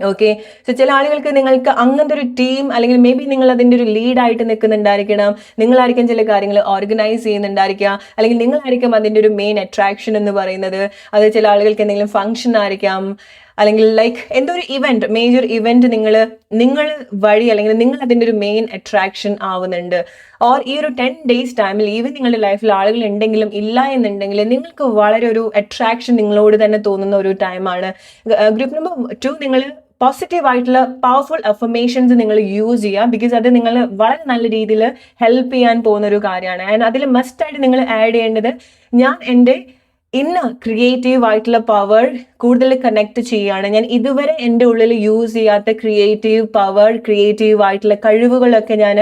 ഓക്കെ, സോ ചില ആളുകൾക്ക് നിങ്ങൾക്ക് അങ്ങനത്തെ ഒരു ടീം, അല്ലെങ്കിൽ മേ ബി നിങ്ങൾ അതിൻ്റെ ഒരു ലീഡായിട്ട് നിൽക്കുന്നുണ്ടായിരിക്കണം. നിങ്ങളായിരിക്കും ചില കാര്യങ്ങൾ ഓർഗനൈസ് ചെയ്യുന്നുണ്ടായിരിക്കുക, അല്ലെങ്കിൽ നിങ്ങളായിരിക്കും അതിൻ്റെ ഒരു മെയിൻ അട്രാക്ഷൻ എന്ന് പറയുന്നത്. അത് ചില ആളുകൾക്ക് എന്തെങ്കിലും ഫംഗ്ഷൻ ആയിരിക്കാം, അല്ലെങ്കിൽ ലൈക്ക് എന്തോ ഒരു ഇവന്റ്, മേജർ ഇവന്റ് നിങ്ങൾ വഴി, അല്ലെങ്കിൽ നിങ്ങൾ അതിൻ്റെ ഒരു മെയിൻ അട്രാക്ഷൻ ആവുന്നുണ്ട്. ഓർ ഈ ഒരു 10 days ടൈമിൽ ഈവൻ നിങ്ങളുടെ ലൈഫിൽ ആളുകൾ ഉണ്ടെങ്കിലും ഇല്ല എന്നുണ്ടെങ്കിൽ നിങ്ങൾക്ക് വളരെ ഒരു അട്രാക്ഷൻ നിങ്ങളോട് തന്നെ തോന്നുന്ന ഒരു ടൈമാണ്. ഗ്രൂപ്പ് നമ്പർ 2, നിങ്ങൾ പോസിറ്റീവ് ആയിട്ടുള്ള പവർഫുൾ അഫർമേഷൻസ് നിങ്ങൾ യൂസ് ചെയ്യുക. ബിക്കോസ് അത് നിങ്ങൾ വളരെ നല്ല രീതിയിൽ ഹെൽപ്പ് ചെയ്യാൻ പോകുന്ന ഒരു കാര്യമാണ്. ആൻഡ് അതിൽ മസ്റ്റായിട്ട് നിങ്ങൾ ആഡ് ചെയ്യേണ്ടത്, ഞാൻ എൻ്റെ ഇന്നർ ക്രിയേറ്റീവ് ആയിട്ടുള്ള പവർ കൂടുതൽ കണക്ട് ചെയ്യുകയാണ്. ഞാൻ ഇതുവരെ എൻ്റെ ഉള്ളിൽ യൂസ് ചെയ്യാത്ത ക്രിയേറ്റീവ് പവർ, ക്രിയേറ്റീവ് ആയിട്ടുള്ള കഴിവുകളൊക്കെ ഞാൻ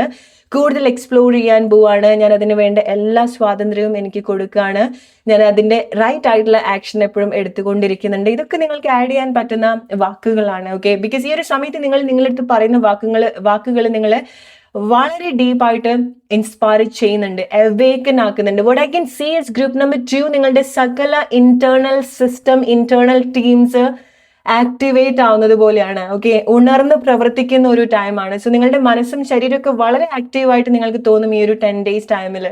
കൂടുതൽ എക്സ്പ്ലോർ ചെയ്യാൻ പോവാണ്. ഞാൻ അതിന് വേണ്ട എല്ലാ സ്വാതന്ത്ര്യവും എനിക്ക് കൊടുക്കുകയാണ്. ഞാൻ അതിൻ്റെ റൈറ്റ് ആയിട്ടുള്ള ആക്ഷൻ എപ്പോഴും എടുത്തുകൊണ്ടിരിക്കുന്നുണ്ട്. ഇതൊക്കെ നിങ്ങൾക്ക് ആഡ് ചെയ്യാൻ പറ്റുന്ന വാക്കുകളാണ്. ഓക്കെ, ബിക്കോസ് ഈ ഒരു സമയത്ത് നിങ്ങളടുത്ത് പറയുന്ന വാക്കുകൾ നിങ്ങളെ വളരെ ഡീപ്പായിട്ട് ഇൻസ്പയർ ചെയ്യുന്നുണ്ട്, അവേക്കൻ ആക്കുന്നുണ്ട്. What I can see is group number 2 നിങ്ങളുടെ സകല internal system, internal teams activate ആവുന്നത് പോലെയാണ്. ഓക്കെ, ഉണർന്ന് പ്രവർത്തിക്കുന്ന ഒരു ടൈമാണ്. സോ നിങ്ങളുടെ മനസ്സും ശരീരമൊക്കെ വളരെ ആക്റ്റീവായിട്ട് നിങ്ങൾക്ക് തോന്നും ഈ ഒരു 10 days ടൈമിൽ.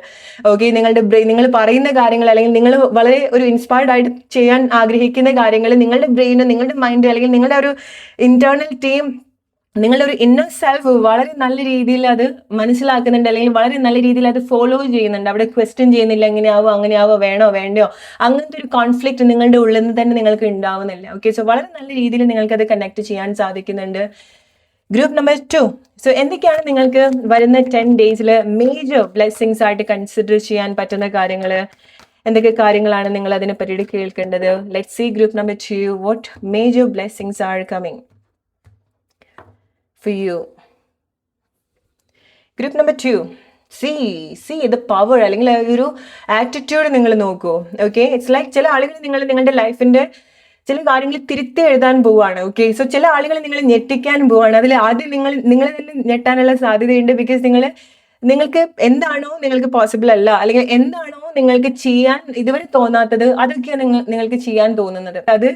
ഓക്കെ, നിങ്ങളുടെ നിങ്ങൾ പറയുന്ന കാര്യങ്ങൾ അല്ലെങ്കിൽ നിങ്ങൾ വളരെ ഒരു ഇൻസ്പയർഡ് ആയിട്ട് ചെയ്യാൻ ആഗ്രഹിക്കുന്ന കാര്യങ്ങൾ നിങ്ങളുടെ ബ്രെയിന്, നിങ്ങളുടെ മൈൻഡ് അല്ലെങ്കിൽ നിങ്ങളുടെ ഒരു ഇന്റേണൽ ടീം, നിങ്ങളുടെ ഒരു ഇന്നർ സെൽഫ് വളരെ നല്ല രീതിയിൽ അത് മനസ്സിലാക്കുന്നുണ്ട്, അല്ലെങ്കിൽ വളരെ നല്ല രീതിയിൽ അത് ഫോളോ ചെയ്യുന്നുണ്ട്. അവിടെ ക്വസ്റ്റ്യൻ ചെയ്യുന്നില്ല, എങ്ങനെയാവോ അങ്ങനെയാവോ, വേണോ വേണ്ടയോ, അങ്ങനത്തെ ഒരു കോൺഫ്ലിക്റ്റ് നിങ്ങളുടെ ഉള്ളിൽ നിന്ന് തന്നെ നിങ്ങൾക്ക് ഉണ്ടാവുന്നില്ല. ഓക്കെ, സോ വളരെ നല്ല രീതിയിൽ നിങ്ങൾക്ക് അത് കണക്ട് ചെയ്യാൻ സാധിക്കുന്നുണ്ട്. ഗ്രൂപ്പ് നമ്പർ 2, സോ എന്തൊക്കെയാണ് നിങ്ങൾക്ക് വരുന്ന 10 days മേജർ ബ്ലെസ്സിങ്സ് ആയിട്ട് കൺസിഡർ ചെയ്യാൻ പറ്റുന്ന കാര്യങ്ങൾ? എന്തൊക്കെ കാര്യങ്ങളാണ് നിങ്ങൾ അതിനെ പറ്റി കേൾക്കേണ്ടത്? Let's see group number 2, what major blessings are coming for you. Group number 2, see the power അല്ലെങ്കിൽ ഒരു ആറ്റിറ്റ്യൂഡ് നിങ്ങൾ നോക്കൂ. ഓക്കെ, ഇറ്റ്സ് ലൈക്ക് ചില ആളുകൾ നിങ്ങളുടെ ലൈഫിന്റെ ചില കാര്യങ്ങൾ തിരുത്തി എഴുതാൻ പോവാണ്. ഓക്കെ, സോ ചില ആളുകൾ നിങ്ങൾ ഞെട്ടിക്കാൻ പോവാണ്. അതിൽ ആദ്യം നിങ്ങളെ തന്നെ ഞെട്ടാനുള്ള സാധ്യതയുണ്ട്. ബിക്കോസ് നിങ്ങൾക്ക് എന്താണോ നിങ്ങൾക്ക് പോസിബിൾ അല്ല, അല്ലെങ്കിൽ എന്താണോ നിങ്ങൾക്ക് ചെയ്യാൻ ഇതുവരെ തോന്നാത്തത്, അതൊക്കെയാണ് നിങ്ങൾക്ക് ചെയ്യാൻ തോന്നുന്നത്. അത്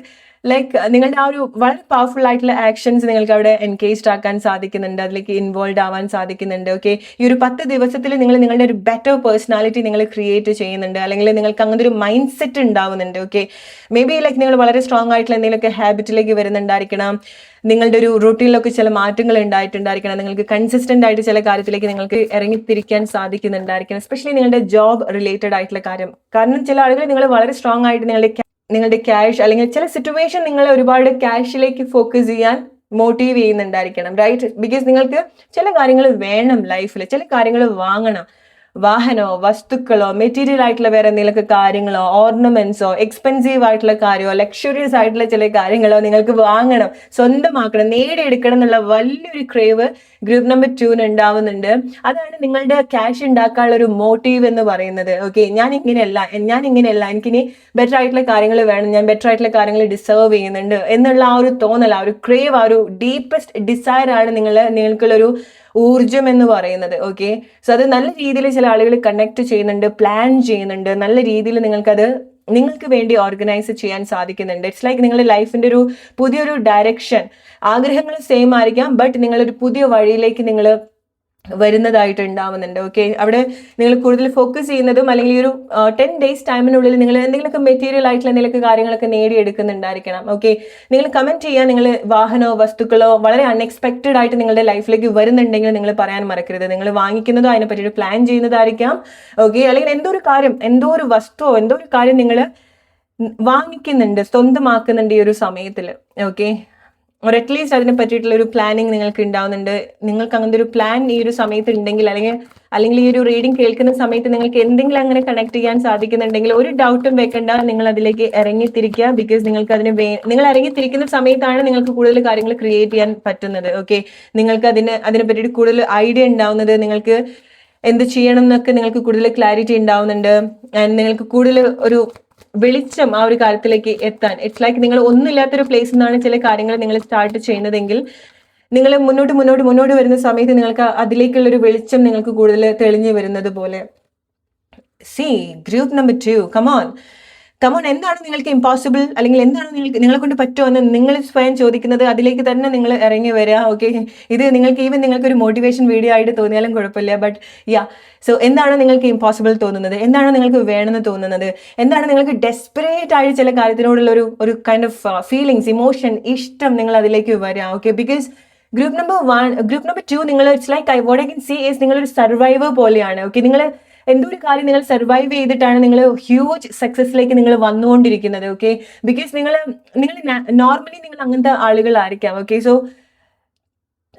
ലൈക്ക് നിങ്ങളുടെ ആ ഒരു വളരെ പവർഫുൾ ആയിട്ടുള്ള ആക്ഷൻസ് നിങ്ങൾക്ക് അവിടെ എൻഗേജ്ഡ് ആക്കാൻ സാധിക്കുന്നുണ്ട്, അതിലേക്ക് ഇൻവോൾവ് ആവാൻ സാധിക്കുന്നുണ്ട്. ഓക്കെ, ഈ ഒരു 10 ദിവസത്തിൽ നിങ്ങളുടെ ഒരു ബെറ്റർ പേഴ്സണാലിറ്റി നിങ്ങൾ ക്രിയേറ്റ് ചെയ്യുന്നുണ്ട്, അല്ലെങ്കിൽ നിങ്ങൾക്ക് അങ്ങനത്തെ ഒരു മൈൻഡ് സെറ്റ് ഉണ്ടാവുന്നുണ്ട്. ഓക്കെ, മേ ബി ലൈക്ക് നിങ്ങൾ വളരെ സ്ട്രോങ് ആയിട്ടുള്ള എന്തെങ്കിലുമൊക്കെ ഹാബിറ്റിലേക്ക് വരുന്നുണ്ടായിരിക്കണം, നിങ്ങളുടെ ഒരു റൂട്ടീനിലൊക്കെ ചില മാറ്റങ്ങൾ ഉണ്ടായിട്ടുണ്ടായിരിക്കണം, നിങ്ങൾക്ക് കൺസിസ്റ്റന്റ് ആയിട്ട് ചില കാര്യത്തിലേക്ക് നിങ്ങൾക്ക് ഇറങ്ങിത്തിരിക്കാൻ സാധിക്കുന്നുണ്ടായിരിക്കണം, എസ്പെഷ്യലി നിങ്ങളുടെ ജോബ് റിലേറ്റഡ് ആയിട്ടുള്ള കാര്യം. കാരണം ചില ആളുകൾ നിങ്ങൾ വളരെ സ്ട്രോങ് ആയിട്ട് നിങ്ങളുടെ ക്യാഷ് അല്ലെങ്കിൽ ചില സിറ്റുവേഷൻ നിങ്ങളെ ഒരുപാട് ക്യാഷിലേക്ക് ഫോക്കസ് ചെയ്യാൻ മോട്ടീവ് ചെയ്യുന്നുണ്ടായിരിക്കണം, റൈറ്റ്? ബിക്കോസ് നിങ്ങൾക്ക് ചില കാര്യങ്ങൾ വേണം ലൈഫിൽ, ചില കാര്യങ്ങൾ വാങ്ങണം, വാഹനമോ വസ്തുക്കളോ മെറ്റീരിയൽ ആയിട്ടുള്ള വേറെ എന്തെങ്കിലുമൊക്കെ കാര്യങ്ങളോ ഓർണമെന്റ്സോ എക്സ്പെൻസീവ് ആയിട്ടുള്ള കാര്യമോ ലക്ഷറിയസ് ആയിട്ടുള്ള ചില കാര്യങ്ങളോ നിങ്ങൾക്ക് വാങ്ങണം, സ്വന്തമാക്കണം, നേടിയെടുക്കണം എന്നുള്ള വലിയൊരു ക്രേവ് ഗ്രൂപ്പ് നമ്പർ 2 ഉണ്ടാവുന്നുണ്ട്. അതാണ് നിങ്ങളുടെ ക്യാഷ് ഉണ്ടാക്കാനുള്ള ഒരു മോട്ടീവ് എന്ന് പറയുന്നത്. ഓക്കെ, ഞാൻ ഇങ്ങനെയല്ല, എനിക്കിനി ബെറ്റർ ആയിട്ടുള്ള കാര്യങ്ങൾ വേണം, ഞാൻ ബെറ്റർ ആയിട്ടുള്ള കാര്യങ്ങൾ ഡിസേർവ് ചെയ്യുന്നുണ്ട് എന്നുള്ള ആ ഒരു തോന്നൽ, ആ ഒരു ക്രേവ്, ആ ഒരു ഡീപ്പസ്റ്റ് ഡിസയർ ആണ് നിങ്ങൾക്കുള്ളൊരു ഊർജം എന്ന് പറയുന്നത്. ഓക്കെ, സോ അത് നല്ല രീതിയിൽ ചില ആളുകൾ കണക്ട് ചെയ്യുന്നുണ്ട്, പ്ലാൻ ചെയ്യുന്നുണ്ട്, നല്ല രീതിയിൽ നിങ്ങൾക്ക് വേണ്ടി ഓർഗനൈസ് ചെയ്യാൻ സാധിക്കുന്നുണ്ട്. ഇറ്റ്സ് ലൈക്ക് നിങ്ങളുടെ ലൈഫിന്റെ ഒരു പുതിയൊരു ഡയറക്ഷൻ, ആഗ്രഹങ്ങൾ സെയിം ആയിരിക്കാം, ബട്ട് നിങ്ങളൊരു പുതിയ വഴിയിലേക്ക് നിങ്ങൾ വരുന്നതായിട്ട് ഉണ്ടാവുന്നുണ്ട്. ഓക്കെ, അവിടെ നിങ്ങൾ കൂടുതൽ ഫോക്കസ് ചെയ്യുന്നതും അല്ലെങ്കിൽ ഈ ഒരു 10 days ടൈമിനുള്ളിൽ നിങ്ങൾ എന്തെങ്കിലുമൊക്കെ മെറ്റീരിയൽ ആയിട്ടുള്ള എന്തെങ്കിലുമൊക്കെ കാര്യങ്ങളൊക്കെ നേടിയെടുക്കുന്നുണ്ടായിരിക്കണം. ഓക്കെ, നിങ്ങൾ കമന്റ് ചെയ്യാൻ, നിങ്ങൾ വാഹനമോ വസ്തുക്കളോ വളരെ അൺഎക്സ്പെക്റ്റഡ് ആയിട്ട് നിങ്ങളുടെ ലൈഫിലേക്ക് വരുന്നുണ്ടെങ്കിൽ നിങ്ങൾ പറയാൻ മറക്കരുത്. നിങ്ങൾ വാങ്ങിക്കുന്നതോ അതിനെ പറ്റി പ്ലാൻ ചെയ്യുന്നതായിരിക്കാം. ഓക്കെ, അല്ലെങ്കിൽ എന്തോ ഒരു വസ്തുവോ എന്തോ ഒരു കാര്യം നിങ്ങൾ വാങ്ങിക്കുന്നുണ്ട്, സ്വന്തമാക്കുന്നുണ്ട് ഈ ഒരു സമയത്തിൽ. ഓക്കെ, ഒരു അറ്റ്ലീസ്റ്റ് അതിനെ പറ്റിയിട്ടുള്ള ഒരു പ്ലാനിങ് നിങ്ങൾക്ക് ഉണ്ടാവുന്നുണ്ട്. നിങ്ങൾക്ക് അങ്ങനത്തെ ഒരു പ്ലാൻ ഈ ഒരു സമയത്ത് ഉണ്ടെങ്കിൽ, അല്ലെങ്കിൽ ഈ ഒരു റീഡിംഗ് കേൾക്കുന്ന സമയത്ത് നിങ്ങൾക്ക് എന്തെങ്കിലും അങ്ങനെ കണക്ട് ചെയ്യാൻ സാധിക്കുന്നുണ്ടെങ്കിൽ ഒരു ഡൗട്ടും വെക്കണ്ട, നിങ്ങൾ അതിലേക്ക് ഇറങ്ങിത്തിരിക്കുക. ബിക്കോസ് നിങ്ങൾക്ക് നിങ്ങൾ ഇറങ്ങിത്തിരിക്കുന്ന സമയത്താണ് നിങ്ങൾക്ക് കൂടുതൽ കാര്യങ്ങൾ ക്രിയേറ്റ് ചെയ്യാൻ പറ്റുന്നത്. ഓക്കെ, നിങ്ങൾക്ക് അതിനെ പറ്റിയിട്ട് കൂടുതൽ ഐഡിയ ഉണ്ടാവുന്നത്, നിങ്ങൾക്ക് എന്ത് ചെയ്യണം എന്നൊക്കെ നിങ്ങൾക്ക് കൂടുതൽ ക്ലാരിറ്റി ഉണ്ടാവുന്നുണ്ട്, ആൻഡ് നിങ്ങൾക്ക് കൂടുതൽ ഒരു വെളിച്ചം ആ ഒരു കാര്യത്തിലേക്ക് എത്താൻ. ഇറ്റ്സ് ലൈക്ക് നിങ്ങൾ ഒന്നുമില്ലാത്തൊരു പ്ലേസിൽ നിന്നാണ് ചില കാര്യങ്ങൾ നിങ്ങൾ സ്റ്റാർട്ട് ചെയ്യുന്നതെങ്കിൽ, നിങ്ങൾ മുന്നോട്ട് വരുന്ന സമയത്ത് നിങ്ങൾക്ക് അതിലേക്കുള്ളൊരു വെളിച്ചം നിങ്ങൾക്ക് കൂടുതൽ തെളിഞ്ഞു വരുന്നത് പോലെ. സി ഗ്രൂപ്പ് നമ്പർ 2, കമോൺ, എന്താണ് നിങ്ങൾക്ക് ഇമ്പോസിബിൾ, അല്ലെങ്കിൽ എന്താണ് നിങ്ങളെ കൊണ്ട് പറ്റുമോ എന്ന് നിങ്ങൾ സ്വയം ചോദിക്കുന്നത്, അതിലേക്ക് തന്നെ നിങ്ങൾ ഇറങ്ങി വരിക. ഓക്കെ, ഇത് നിങ്ങൾക്കൊരു മോട്ടിവേഷൻ വീഡിയോ ആയിട്ട് തോന്നിയാലും കുഴപ്പമില്ല, ബട്ട് സോ എന്താണ് നിങ്ങൾക്ക് ഇമ്പോസിബിൾ തോന്നുന്നത്, എന്താണ് നിങ്ങൾക്ക് വേണമെന്ന് തോന്നുന്നത്, എന്താണ് നിങ്ങൾക്ക് ഡെസ്പറേറ്റ് ആയി ചില കാര്യത്തിനോടുള്ള ഒരു കൈൻഡ് ഓഫ് ഫീലിങ്സ്, ഇമോഷൻ, ഇഷ്ടം, നിങ്ങൾ അതിലേക്ക് വരിക. ഓക്കെ, ബിക്കോസ് ഗ്രൂപ്പ് നമ്പർ 2 നിങ്ങൾ it's like what I can see is നിങ്ങളൊരു സർവൈവർ പോലെയാണ്. ഓക്കെ, നിങ്ങൾ എന്തോ ഒരു കാര്യം നിങ്ങൾ സർവൈവ് ചെയ്തിട്ടാണ് നിങ്ങൾ ഹ്യൂജ് സക്സസിലേക്ക് നിങ്ങൾ വന്നുകൊണ്ടിരിക്കുന്നത്. ഓക്കെ, ബിക്കോസ് നിങ്ങൾ നോർമലി നിങ്ങൾ അങ്ങനത്തെ ആളുകളായിരിക്കാം. ഓക്കെ, സോ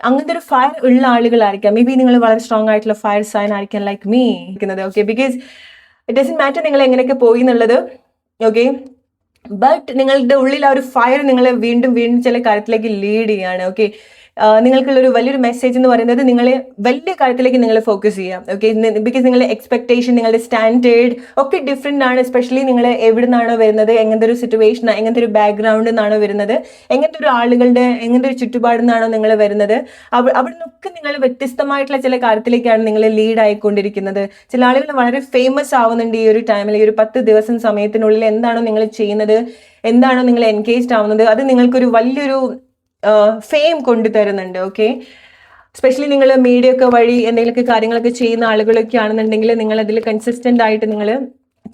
അങ്ങനത്തെ ഒരു ഫയർ ഉള്ള ആളുകളായിരിക്കാം. മേ ബി നിങ്ങൾ വളരെ സ്ട്രോങ് ആയിട്ടുള്ള ഫയർ സൈൻ ആയിരിക്കാം, ലൈക്ക് മീ ഇരിക്കുന്നത്. Okay, because it doesn't matter നിങ്ങൾ എങ്ങനെയൊക്കെ പോയി എന്നുള്ളത്. ഓക്കെ, ബട്ട് നിങ്ങളുടെ ഉള്ളിൽ ആ ഒരു ഫയർ നിങ്ങളെ വീണ്ടും വീണ്ടും ചില കാര്യത്തിലേക്ക് ലീഡ് ചെയ്യാണ്. ഓക്കെ, നിങ്ങൾക്കുള്ളൊരു വലിയൊരു മെസ്സേജ് എന്ന് പറയുന്നത് നിങ്ങളെ വലിയ കാര്യത്തിലേക്ക് നിങ്ങൾ ഫോക്കസ് ചെയ്യാം. ഓക്കെ, ബിക്കോസ് നിങ്ങളുടെ എക്സ്പെക്ടേഷൻ, നിങ്ങളുടെ സ്റ്റാൻഡേർഡ് ഒക്കെ ഡിഫറെൻ്റ് ആണ്. എസ്പെഷ്യലി നിങ്ങൾ എവിടെ നിന്നാണോ വരുന്നത്, എങ്ങനത്തെ ഒരു സിറ്റുവേഷൻ, എങ്ങനത്തെ ഒരു ബാക്ക്ഗ്രൗണ്ടിൽ നിന്നാണോ വരുന്നത്, എങ്ങനത്തെ ഒരു ആളുകളുടെ, എങ്ങനത്തെ ഒരു ചുറ്റുപാടിൽ നിന്നാണോ നിങ്ങൾ വരുന്നത്, അവിടെ നിന്നൊക്കെ നിങ്ങൾ വ്യത്യസ്തമായിട്ടുള്ള ചില കാര്യത്തിലേക്കാണ് നിങ്ങൾ ലീഡ് ആയിക്കൊണ്ടിരിക്കുന്നത്. ചില ആളുകൾ വളരെ ഫേമസ് ആവുന്നുണ്ട് ഈ ഒരു ടൈമിൽ. ഈ ഒരു 10 ദിവസം സമയത്തിനുള്ളിൽ എന്താണോ നിങ്ങൾ ചെയ്യുന്നത്, എന്താണോ നിങ്ങൾ എൻഗേജ്ഡ് ആവുന്നത്, അത് നിങ്ങൾക്കൊരു വലിയൊരു ഫെയിം കൊണ്ടുതരുന്നുണ്ട്. ഓക്കെ, എസ്പെഷ്യലി നിങ്ങൾ മീഡിയ ഒക്കെ വഴി എന്തെങ്കിലുമൊക്കെ കാര്യങ്ങളൊക്കെ ചെയ്യുന്ന ആളുകളൊക്കെ ആണെന്നുണ്ടെങ്കിൽ നിങ്ങൾ അതിൽ കൺസിസ്റ്റന്റ് ആയിട്ട് നിങ്ങൾ